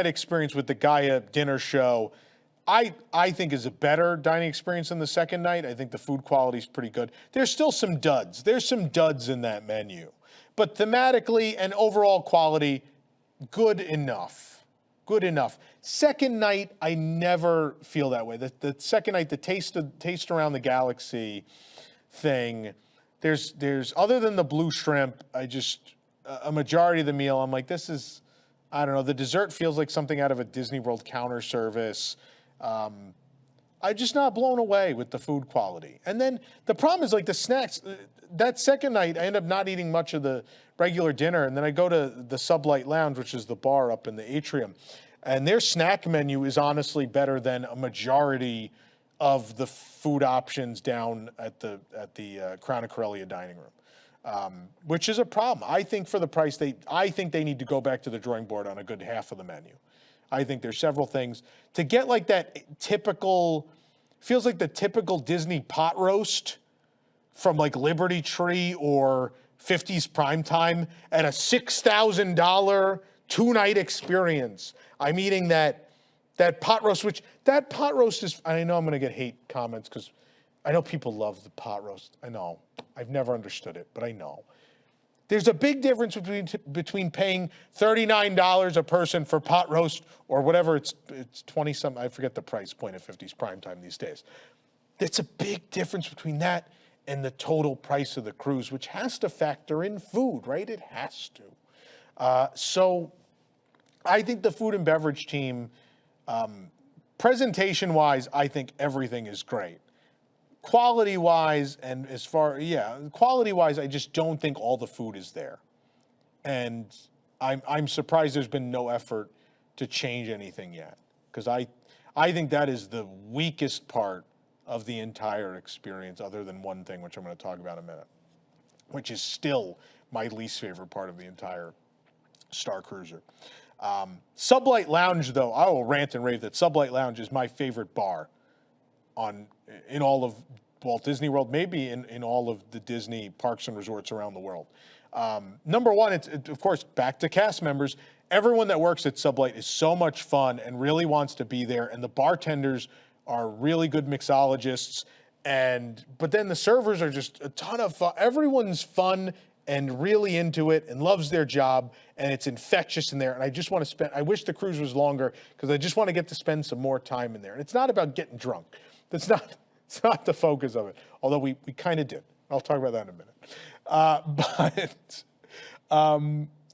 experience with the Gaia dinner show, I think is a better dining experience than the second night. I think the food quality is pretty good. There's still some duds. There's some duds in that menu. But thematically and overall quality, good enough. Good enough. Second night, I never feel that way. The second night, the taste around the galaxy thing, there's other than the blue shrimp, a majority of the meal, I'm like, this is, I don't know, the dessert feels like something out of a Disney World counter service. I'm just not blown away with the food quality. And then the problem is like the snacks. That second night, I end up not eating much of the regular dinner, and then I go to the Sublight Lounge, which is the bar up in the atrium, and their snack menu is honestly better than a majority of the food options down at the Crown of Corellia dining room, which is a problem. I think for the price, I think they need to go back to the drawing board on a good half of the menu. I think there's several things to get like that typical, feels like the typical Disney pot roast from like Liberty Tree or 50s Primetime at a $6,000 two-night experience. I'm eating that pot roast, which that pot roast is, I know I'm going to get hate comments because I know people love the pot roast. I know. I've never understood it, but I know. There's a big difference between paying $39 a person for pot roast or whatever, it's 20-something, I forget the price point of 50s Primetime these days. It's a big difference between that and the total price of the cruise, which has to factor in food, right? It has to. So I think the food and beverage team, presentation-wise, I think everything is great. Quality-wise, and quality-wise, I just don't think all the food is there. And I'm surprised there's been no effort to change anything yet. Because I think that is the weakest part of the entire experience, other than one thing, which I'm going to talk about in a minute, which is still my least favorite part of the entire Starcruiser. Sublight Lounge, though, I will rant and rave that Sublight Lounge is my favorite bar in all of Walt Disney World, maybe in all of the Disney parks and resorts around the world. Number one, it's of course, back to cast members. Everyone that works at Sublight is so much fun and really wants to be there, and the bartenders are really good mixologists, but then the servers are just a ton of fun. Everyone's fun and really into it and loves their job, and it's infectious in there. And I just want to I wish the cruise was longer because I just want to get to spend some more time in there. And it's not about getting drunk. It's not the focus of it, although we kind of did. I'll talk about that in a minute.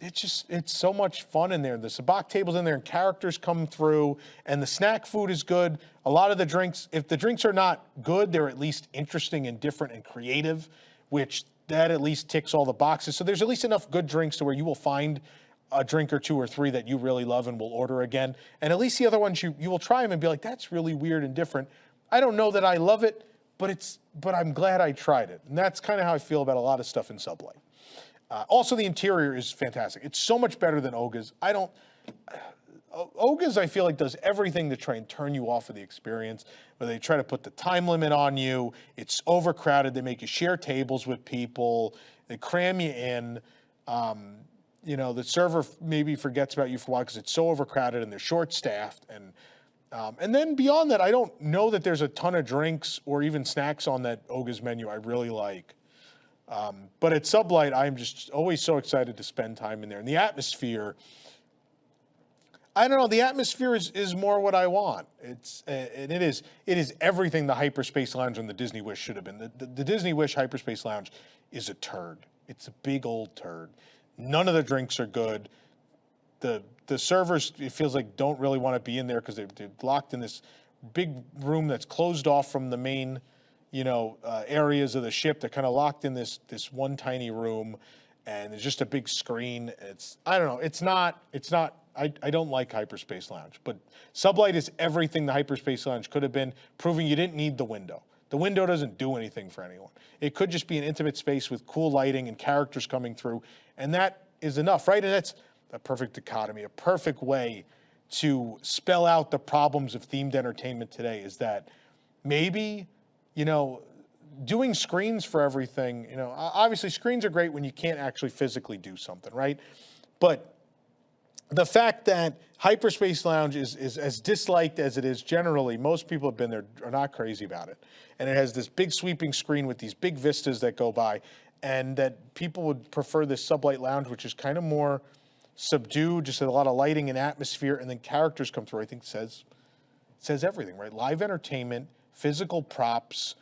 It's so much fun in there. The sabacc table's in there and characters come through and the snack food is good. A lot of the drinks, if the drinks are not good, they're at least interesting and different and creative, which that at least ticks all the boxes. So there's at least enough good drinks to where you will find a drink or two or three that you really love and will order again. And at least the other ones, you will try them and be like, that's really weird and different. I don't know that I love it, but I'm glad I tried it. And that's kind of how I feel about a lot of stuff in Sublight. Also, the interior is fantastic. It's so much better than Oga's. Oga's, I feel like, does everything to try and turn you off of the experience, where they try to put the time limit on you. It's overcrowded. They make you share tables with people. They cram you in. The server maybe forgets about you for a while because it's so overcrowded and they're short-staffed. And then beyond that, I don't know that there's a ton of drinks or even snacks on that Oga's menu I really like. But at Sublight, I'm just always so excited to spend time in there. And the atmosphere, I don't know, the atmosphere is more what I want. It is everything the Hyperspace Lounge and the Disney Wish should have been. The Disney Wish Hyperspace Lounge is a turd. It's a big old turd. None of the drinks are good. The servers, it feels like, don't really want to be in there because they're locked in this big room that's closed off from the main areas of the ship. They're kind of locked in this one tiny room, and there's just a big screen. I don't know. I don't like Hyperspace Lounge, but Sublight is everything the Hyperspace Lounge could have been, proving you didn't need the window. The window doesn't do anything for anyone. It could just be an intimate space with cool lighting and characters coming through, and that is enough, right? And that's a perfect dichotomy, a perfect way to spell out the problems of themed entertainment today, is that maybe doing screens for everything, obviously screens are great when you can't actually physically do something, right? But the fact that Hyperspace Lounge is as disliked as it is generally, most people have been there, are not crazy about it. And it has this big sweeping screen with these big vistas that go by, and that people would prefer this Sublight Lounge, which is kind of more subdued, just a lot of lighting and atmosphere, and then characters come through, I think says everything, right? Live entertainment, physical props,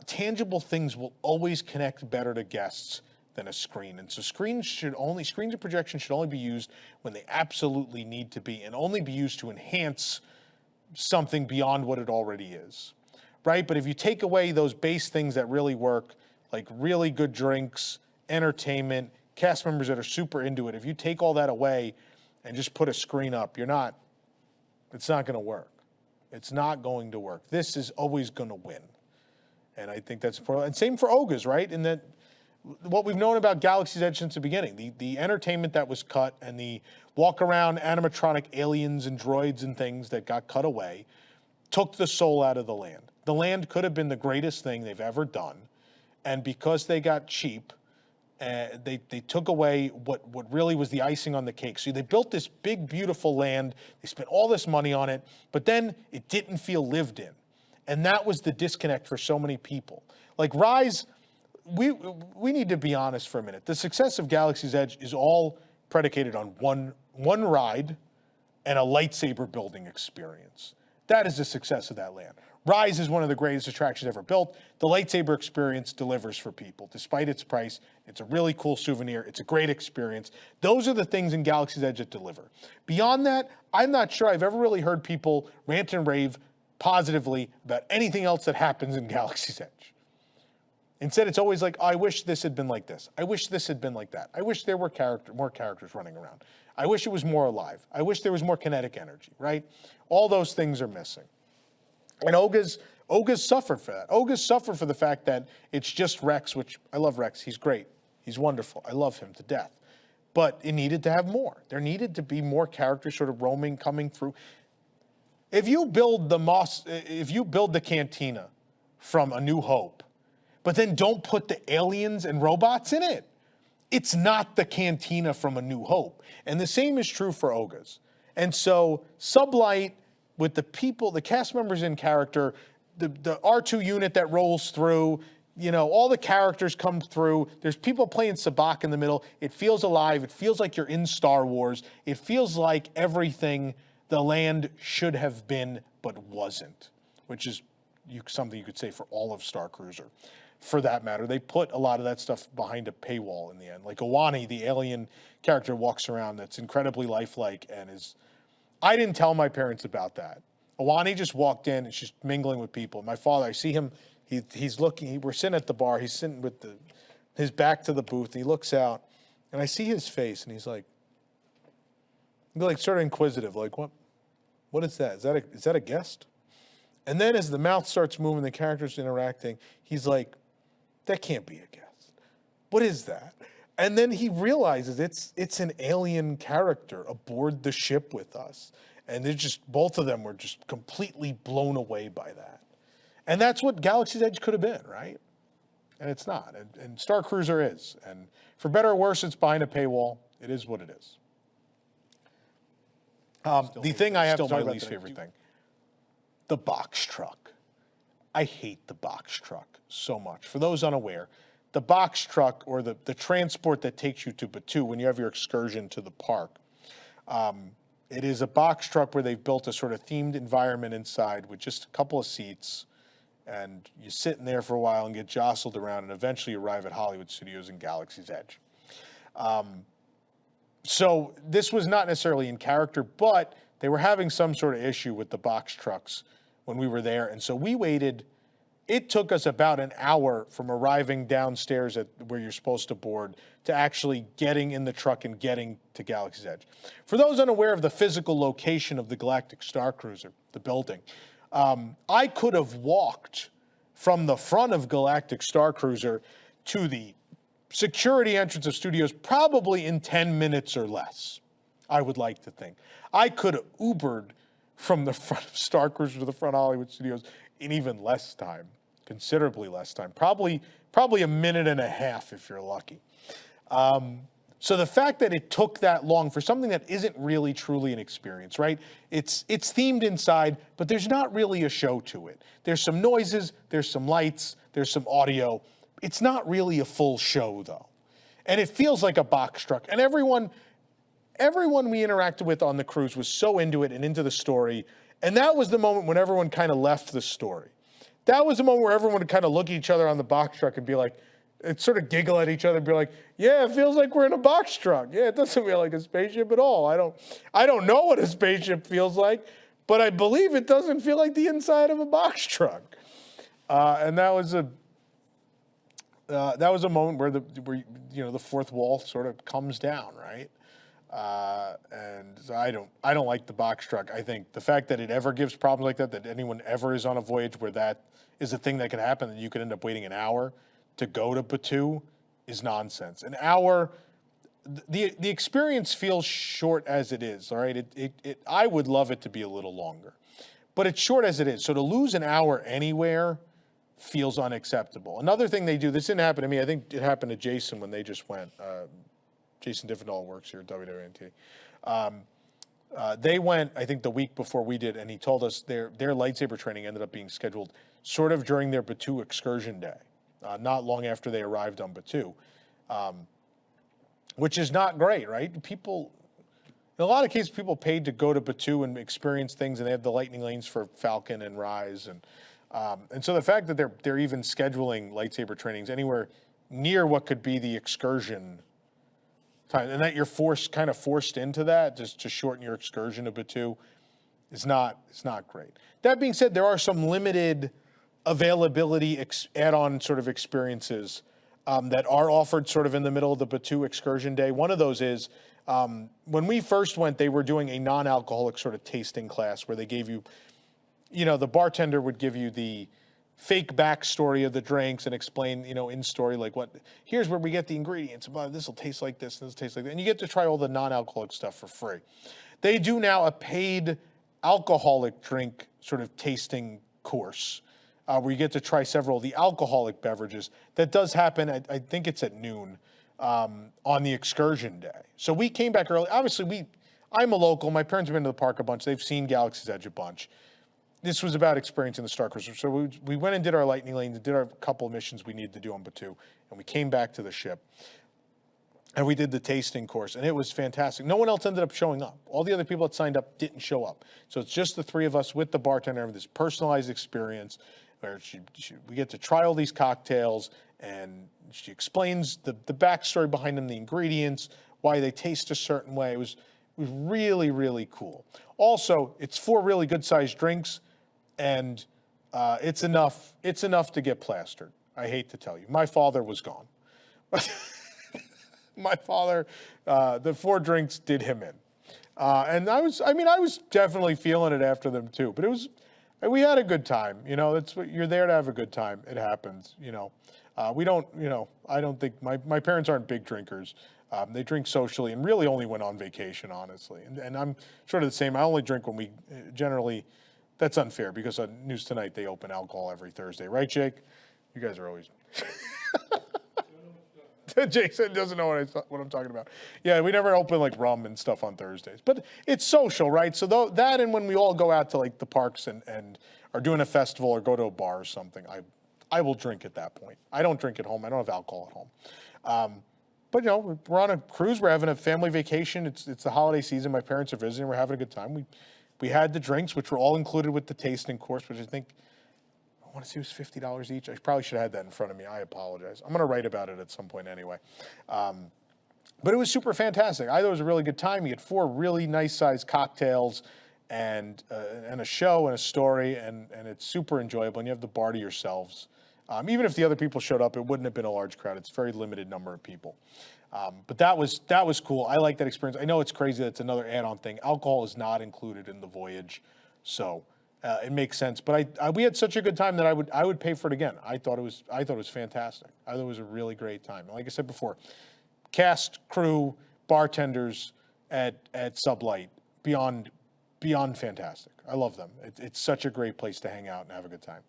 tangible things will always connect better to guests than a screen. And so screens and projections should only be used when they absolutely need to be, and only be used to enhance something beyond what it already is, right? But if you take away those base things that really work, like really good drinks, entertainment, cast members that are super into it, if you take all that away and just put a screen up, it's not going to work. It's not going to work. This is always going to win. And I think that's important. And same for Oga's, right? In that, what we've known about Galaxy's Edge since the beginning, the entertainment that was cut and the walk-around animatronic aliens and droids and things that got cut away took the soul out of the land. The land could have been the greatest thing they've ever done. And because they got cheap, they took away what really was the icing on the cake. So they built this big, beautiful land. They spent all this money on it, but then it didn't feel lived in. And that was the disconnect for so many people. Like Rise, we need to be honest for a minute. The success of Galaxy's Edge is all predicated on one ride and a lightsaber building experience. That is the success of that land. Rise is one of the greatest attractions ever built. The lightsaber experience delivers for people. Despite its price, it's a really cool souvenir. It's a great experience. Those are the things in Galaxy's Edge that deliver. Beyond that, I'm not sure I've ever really heard people rant and rave positively about anything else that happens in Galaxy's Edge. Instead, it's always like, oh, I wish this had been like this. I wish this had been like that. I wish there were more characters running around. I wish it was more alive. I wish there was more kinetic energy, right? All those things are missing. And Oga's suffered for that. Oga's suffered for the fact that it's just Rex, which I love Rex. He's great. He's wonderful. I love him to death. But it needed to have more. There needed to be more characters sort of roaming, coming through. If you build the cantina from A New Hope, but then don't put the aliens and robots in it, it's not the cantina from A New Hope. And the same is true for Oga's. And so Sublight, with the people, the cast members in character, the R2 unit that rolls through, you know, all the characters come through. There's people playing sabacc in the middle. It feels alive. It feels like you're in Star Wars. It feels like everything the land should have been but wasn't, which is something you could say for all of Starcruiser. For that matter, they put a lot of that stuff behind a paywall in the end. Like Owani, the alien character, walks around that's incredibly lifelike and is... I didn't tell my parents about that. Owani just walked in and she's mingling with people. My father, I see him, he's looking, we're sitting at the bar, he's sitting with his back to the booth, and he looks out, and I see his face, and he's like sort of inquisitive, like, what is that? Is that a guest? And then as the mouth starts moving, the characters interacting, he's like, that can't be a guest. What is that? And then he realizes it's an alien character aboard the ship with us. And they're just, both of them were just completely blown away by that. And that's what Galaxy's Edge could have been, right? And it's not. And Starcruiser is. And for better or worse, it's behind a paywall. It is what it is. The thing I have to talk about, my least favorite thing, the box truck. I hate the box truck so much. For those unaware, the box truck, or the transport that takes you to Batuu when you have your excursion to the park, it is a box truck where they've built a sort of themed environment inside with just a couple of seats, and you sit in there for a while and get jostled around and eventually arrive at Hollywood Studios and Galaxy's Edge. So this was not necessarily in character, but they were having some sort of issue with the box trucks when we were there, and so we waited. It took us about an hour from arriving downstairs at where you're supposed to board to actually getting in the truck and getting to Galaxy's Edge. For those unaware of the physical location of the Galactic Starcruiser, the building, I could have walked from the front of Galactic Starcruiser to the security entrance of studios probably in 10 minutes or less, I would like to think. I could have Ubered from the front of Starcruiser to the front of Hollywood Studios in even less time. Considerably less time, probably a minute and a half if you're lucky. So the fact that it took that long for something that isn't really truly an experience, right? It's themed inside, but there's not really a show to it. There's some noises, there's some lights, there's some audio. It's not really a full show though. And it feels like a box truck. And everyone we interacted with on the cruise was so into it and into the story. And that was the moment when everyone kind of left the story. That was the moment where everyone would kind of look at each other on the box truck and be like, and sort of giggle at each other and be like, yeah, it feels like we're in a box truck. Yeah, it doesn't feel like a spaceship at all. I don't know what a spaceship feels like, but I believe it doesn't feel like the inside of a box truck. And that was a moment where the fourth wall sort of comes down, right? And so I don't like the box truck. I think the fact that it ever gives problems like that anyone ever is on a voyage where that is a thing that can happen, and you could end up waiting an hour to go to Batuu, is nonsense. An hour, the experience feels short as it is, all right? I would love it to be a little longer, but it's short as it is. So to lose an hour anywhere feels unacceptable. Another thing they do, this didn't happen to me, I think it happened to Jason when they just went, Jason Diffendahl works here at WDWNT. They went, I think, the week before we did, and he told us their lightsaber training ended up being scheduled sort of during their Batuu excursion day, not long after they arrived on Batuu, which is not great, right? People, in a lot of cases, people paid to go to Batuu and experience things, and they have the lightning lanes for Falcon and Rise, and so the fact that they're even scheduling lightsaber trainings anywhere near what could be the excursion time, and that you're kind of forced into that just to shorten your excursion to Batuu, it's not great. That being said, there are some limited availability add-on sort of experiences that are offered sort of in the middle of the Batuu excursion day. One of those is when we first went, they were doing a non-alcoholic sort of tasting class where they gave you, the bartender would give you the fake backstory of the drinks and explain, in story, like here's where we get the ingredients, this will taste like this, and this will taste like that. And you get to try all the non-alcoholic stuff for free. They do now a paid alcoholic drink sort of tasting course where you get to try several of the alcoholic beverages. That does happen, I think it's at noon on the excursion day. So we came back early. Obviously, I'm a local. My parents have been to the park a bunch. They've seen Galaxy's Edge a bunch. this was about experiencing the Starcruiser. So we went and did our lightning lanes and did our couple of missions we needed to do on Batu, and we came back to the ship. And we did the tasting course, and it was fantastic. No one else ended up showing up. All the other people that signed up didn't show up. So it's just the three of us with the bartender and this personalized experience where we get to try all these cocktails, and she explains the backstory behind them, the ingredients, why they taste a certain way. It was really, really cool. Also, it's 4 really good-sized drinks, and it's enough to get plastered. I hate to tell you. My father was gone. My father, the 4 drinks did him in. And I was definitely feeling it after them too, but we had a good time. You know, that's what you're there to have a good time. It happens, you know. I don't think my parents aren't big drinkers. They drink socially and really only when on vacation, honestly. And I'm sort of the same. I only drink when we generally, that's unfair because on News Tonight, they open alcohol every Thursday. Right, Jake? You guys are always... Jason doesn't know what I'm talking about. Yeah, we never open like rum and stuff on Thursdays. But it's social, right? So that and when we all go out to like the parks and are doing a festival or go to a bar or something, I will drink at that point. I don't drink at home. I don't have alcohol at home. But, you know, we're on a cruise. We're having a family vacation. It's the holiday season. My parents are visiting. We're having a good time. We had the drinks, which were all included with the tasting course, which I think... I want to say it was $50 each. I probably should have had that in front of me. I apologize. I'm going to write about it at some point anyway. But it was super fantastic. I thought it was a really good time. You had 4 really nice-sized cocktails and a show and a story, and it's super enjoyable. And you have the bar to yourselves. Even if the other people showed up, it wouldn't have been a large crowd. It's a very limited number of people. But that was cool. I like that experience. I know it's crazy that it's another add-on thing. Alcohol is not included in the voyage, so... it makes sense, but we had such a good time that I would pay for it again. I thought it was fantastic. I thought it was a really great time. Like I said before, cast, crew, bartenders at Sublight, beyond fantastic. I love them. It's such a great place to hang out and have a good time.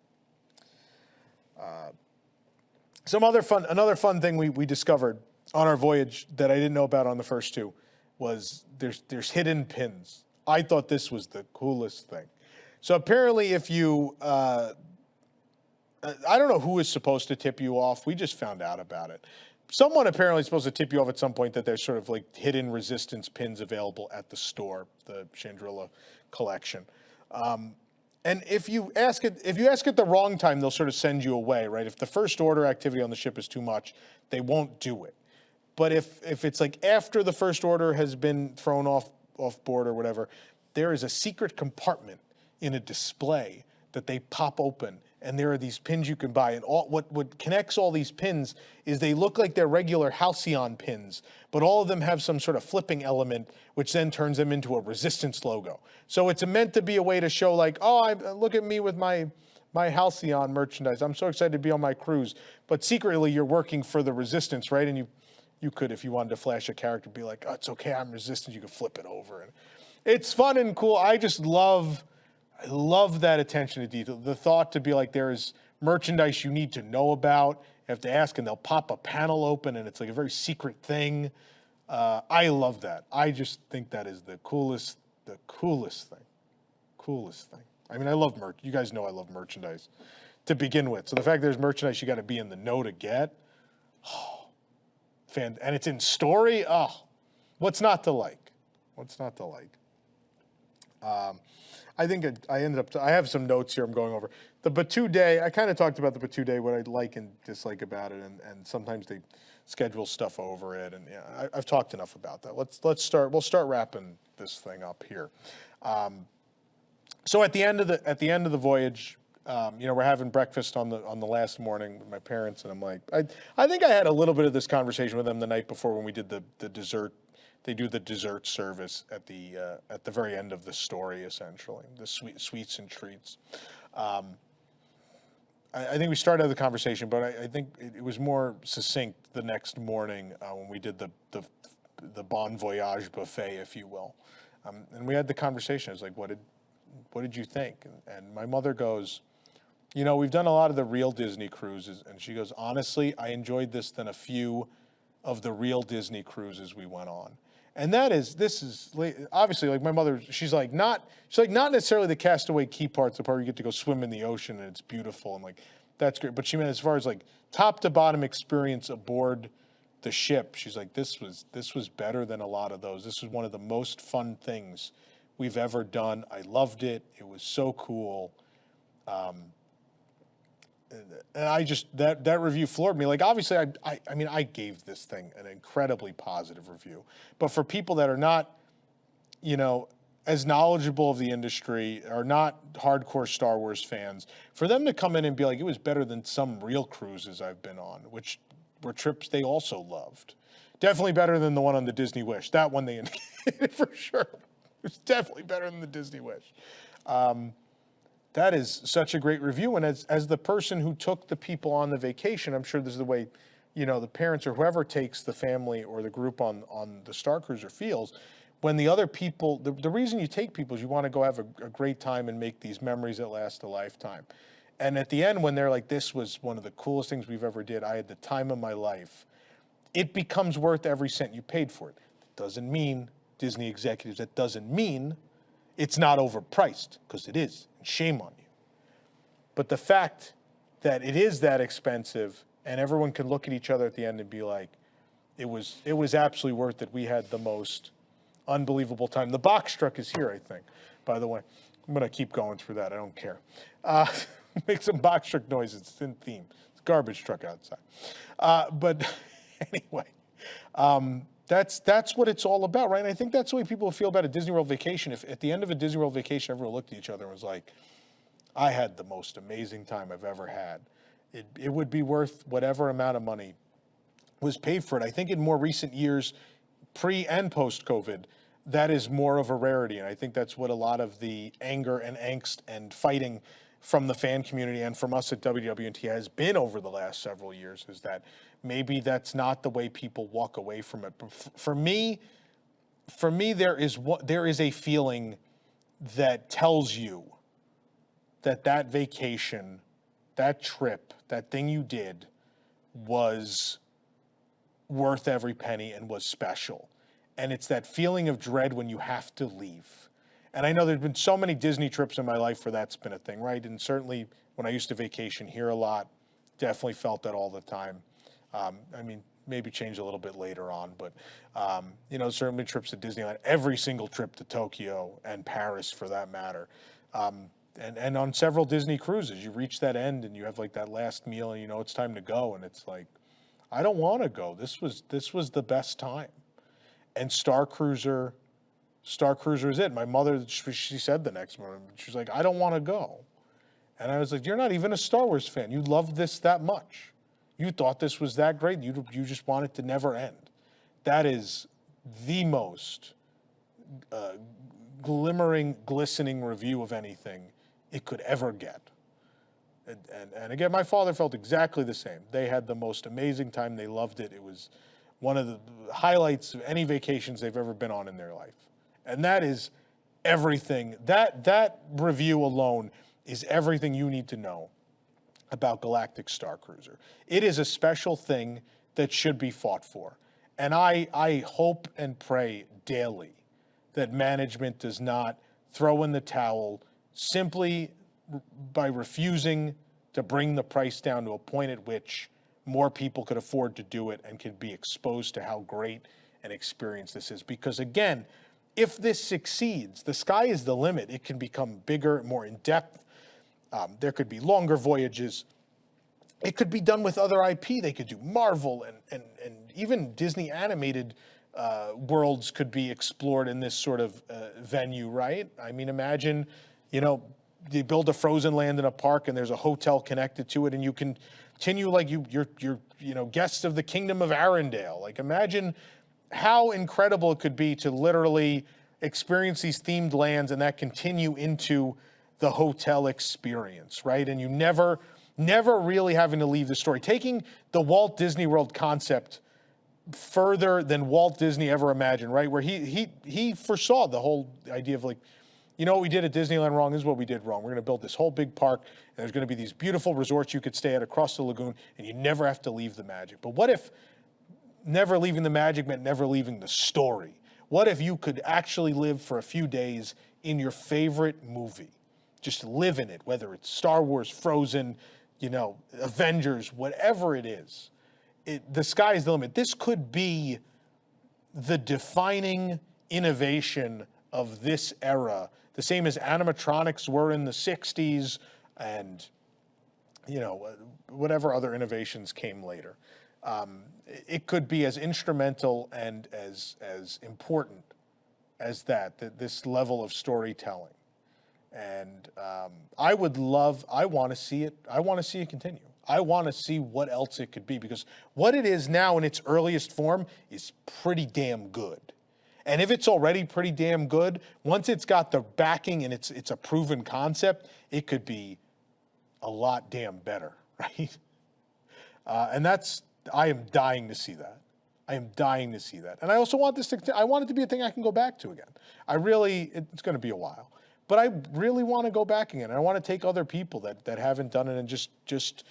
Another fun thing we discovered on our voyage that I didn't know about on the first 2 was there's hidden pins. I thought this was the coolest thing. So apparently if you, I don't know who is supposed to tip you off. We just found out about it. Someone apparently is supposed to tip you off at some point that there's sort of like hidden resistance pins available at the store, the Chandrilla collection. And if you ask at the wrong time, they'll sort of send you away, right? If the first order activity on the ship is too much, they won't do it. But if it's like after the first order has been thrown off board or whatever, there is a secret compartment in a display that they pop open, and there are these pins you can buy. And what connects all these pins is they look like they're regular Halcyon pins, but all of them have some sort of flipping element, which then turns them into a resistance logo. So it's meant to be a way to show like, oh, look at me with my Halcyon merchandise. I'm so excited to be on my cruise. But secretly, you're working for the resistance, right? And you could, if you wanted to flash a character, be like, oh, it's okay, I'm resistance. You could flip it over. And it's fun and cool. I love that attention to detail. The thought to be like there is merchandise you need to know about. You have to ask, and they'll pop a panel open, and it's like a very secret thing. I love that. I just think that is the coolest thing. I mean, I love merch. You guys know I love merchandise to begin with. So the fact there's merchandise you got to be in the know to get, and it's in story. Oh, what's not to like? What's not to like? I think I have some notes here I'm going over. The Batu Day, I kind of talked about the Batu Day, what I like and dislike about it, and sometimes they schedule stuff over it, and yeah, I've talked enough about that. We'll start wrapping this thing up here. So at the end of the voyage, we're having breakfast on the last morning with my parents, and I'm like, I think I had a little bit of this conversation with them the night before when we did the dessert. They do the dessert service at the very end of the story, essentially, the sweets and treats. I think we started the conversation, but I think it was more succinct the next morning when we did the Bon Voyage buffet, if you will. And we had the conversation. I was like, what did you think? And my mother goes, we've done a lot of the real Disney cruises. And she goes, honestly, I enjoyed this than a few of the real Disney cruises we went on. And this is obviously, like, my mother, she's like not necessarily the Castaway Key parts, the part where you get to go swim in the ocean and it's beautiful and like, that's great. But she meant as far as like top to bottom experience aboard the ship, she's like, this was better than a lot of those. This was one of the most fun things we've ever done. I loved it. It was so cool. And I just, that review floored me. Like, obviously, I mean, I gave this thing an incredibly positive review. But for people that are not, you know, as knowledgeable of the industry, are not hardcore Star Wars fans, for them to come in and be like, it was better than some real cruises I've been on, which were trips they also loved. Definitely better than the one on the Disney Wish. That one they indicated for sure. It was definitely better than the Disney Wish. That is such a great review. And as the person who took the people on the vacation, I'm sure this is the way, you know, the parents or whoever takes the family or the group on the Starcruiser feels. When the other people, the reason you take people is you want to go have a great time and make these memories that last a lifetime. And at the end, when they're like, this was one of the coolest things we've ever did, I had the time of my life, it becomes worth every cent you paid for it. It doesn't mean, Disney executives, that doesn't mean it's not overpriced, because it is. Shame on you. But the fact that it is that expensive and everyone can look at each other at the end and be like, it was absolutely worth it. We had the most unbelievable time. The box truck is here, I think, by the way. I'm going to keep going through that. I don't care. Make some box truck noises. It's in theme. It's a garbage truck outside. But anyway, that's what it's all about, right? And I think that's the way people feel about a Disney World vacation. If at the end of a Disney World vacation, everyone looked at each other and was like, I had the most amazing time I've ever had. It would be worth whatever amount of money was paid for it. I think in more recent years, pre and post-COVID, that is more of a rarity. And I think that's what a lot of the anger and angst and fighting from the fan community and from us at WDWNT has been over the last several years, is that maybe that's not the way people walk away from it. But for me, there is a feeling that tells you that vacation, that trip, that thing you did was worth every penny and was special. And it's that feeling of dread when you have to leave. And I know there's been so many Disney trips in my life where that's been a thing, right? And certainly when I used to vacation here a lot, definitely felt that all the time. I mean, maybe changed a little bit later on, but, you know, certainly trips to Disneyland, every single trip to Tokyo and Paris for that matter. And on several Disney cruises, you reach that end and you have like that last meal and you know it's time to go. And it's like, I don't want to go. This was the best time. And Starcruiser is it. My mother, she said the next morning, she's like, I don't want to go. And I was like, you're not even a Star Wars fan. You loved this that much. You thought this was that great. You just want it to never end. That is the most glistening review of anything it could ever get. And again, my father felt exactly the same. They had the most amazing time. They loved it. It was one of the highlights of any vacations they've ever been on in their life. And that is everything. That review alone is everything you need to know about Galactic Starcruiser. It is a special thing that should be fought for. And I hope and pray daily that management does not throw in the towel simply by refusing to bring the price down to a point at which more people could afford to do it and could be exposed to how great an experience this is. Because again, if this succeeds, the sky is the limit. It can become bigger, more in-depth. There could be longer voyages. It could be done with other IP. They could do Marvel and even Disney animated worlds could be explored in this sort of venue, right? I mean, imagine, you know, you build a Frozen Land in a park and there's a hotel connected to it and you can continue like you're guests of the Kingdom of Arendelle. Like, imagine how incredible it could be to literally experience these themed lands and that continue into the hotel experience, right? And you never really having to leave the story. Taking the Walt Disney World concept further than Walt Disney ever imagined, right? Where he foresaw the whole idea of like, you know what we did at Disneyland wrong? This is what we did wrong. We're going to build this whole big park, and there's going to be these beautiful resorts you could stay at across the lagoon, and you never have to leave the magic. But what if never leaving the magic meant never leaving the story? What if you could actually live for a few days in your favorite movie? Just live in it, whether it's Star Wars, Frozen, Avengers, whatever it is. The sky's the limit. This could be the defining innovation of this era, the same as animatronics were in the 60s and, whatever other innovations came later. It could be as instrumental and as important as this level of storytelling. And I want to see it. I want to see it continue. I want to see what else it could be, because what it is now in its earliest form is pretty damn good. And if it's already pretty damn good, once it's got the backing and it's a proven concept, it could be a lot damn better, right? I am dying to see that. I am dying to see that. And I also want I want it to be a thing I can go back to again. It's going to be a while, but I really want to go back again. I want to take other people that haven't done it and just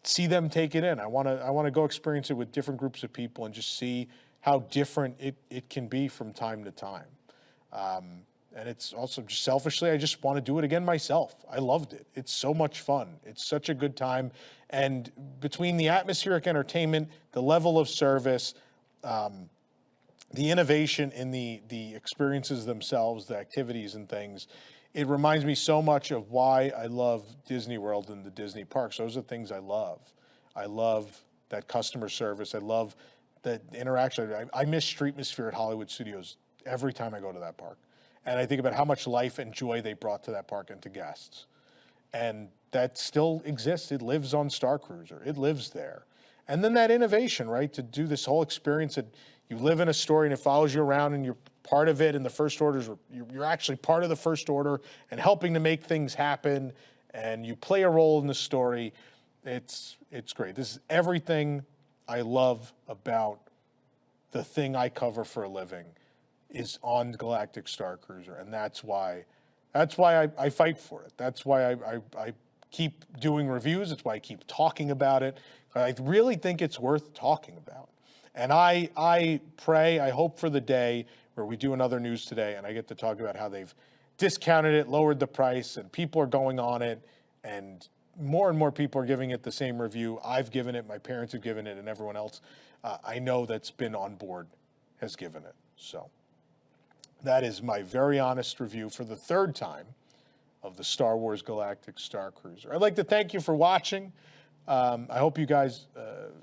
see them take it in. I want to go experience it with different groups of people and just see how different it can be from time to time. And it's also just selfishly, I just want to do it again myself. I loved it. It's so much fun. It's such a good time. And between the atmospheric entertainment, the level of service, the innovation in the experiences themselves, the activities and things, it reminds me so much of why I love Disney World and the Disney parks. Those are things I love. I love that customer service. I love that interaction. I miss Streetmosphere at Hollywood Studios every time I go to that park. And I think about how much life and joy they brought to that park and to guests. And that still exists. It lives on Starcruiser. It lives there. And then that innovation, right? To do this whole experience that you live in a story and it follows you around and you're part of it, and the First Order's, you're actually part of the First Order and helping to make things happen, and you play a role in the story. It's great. This is everything I love about the thing I cover for a living is on Galactic Starcruiser, and that's why I fight for it. That's why I keep doing reviews. That's why I keep talking about it. I really think it's worth talking about. And I hope for the day where we do another news today and I get to talk about how they've discounted it, lowered the price, and people are going on it, and more and more people are giving it the same review I've given it, my parents have given it, and everyone else I know that's been on board has given it. So that is my very honest review for the third time of the Star Wars Galactic Starcruiser. I'd like to thank you for watching. I hope you guys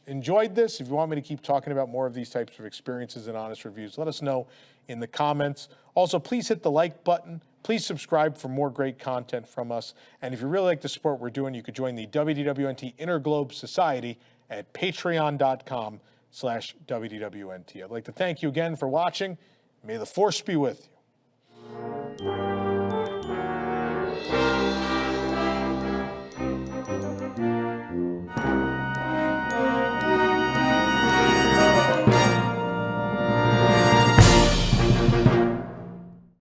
enjoyed this. If you want me to keep talking about more of these types of experiences and honest reviews, let us know in the comments. Also, please hit the like button. Please subscribe for more great content from us. And if you really like the support we're doing, you could join the WDWNT Interglobe Society at patreon.com/WDWNT. I'd like to thank you again for watching. May the Force be with you.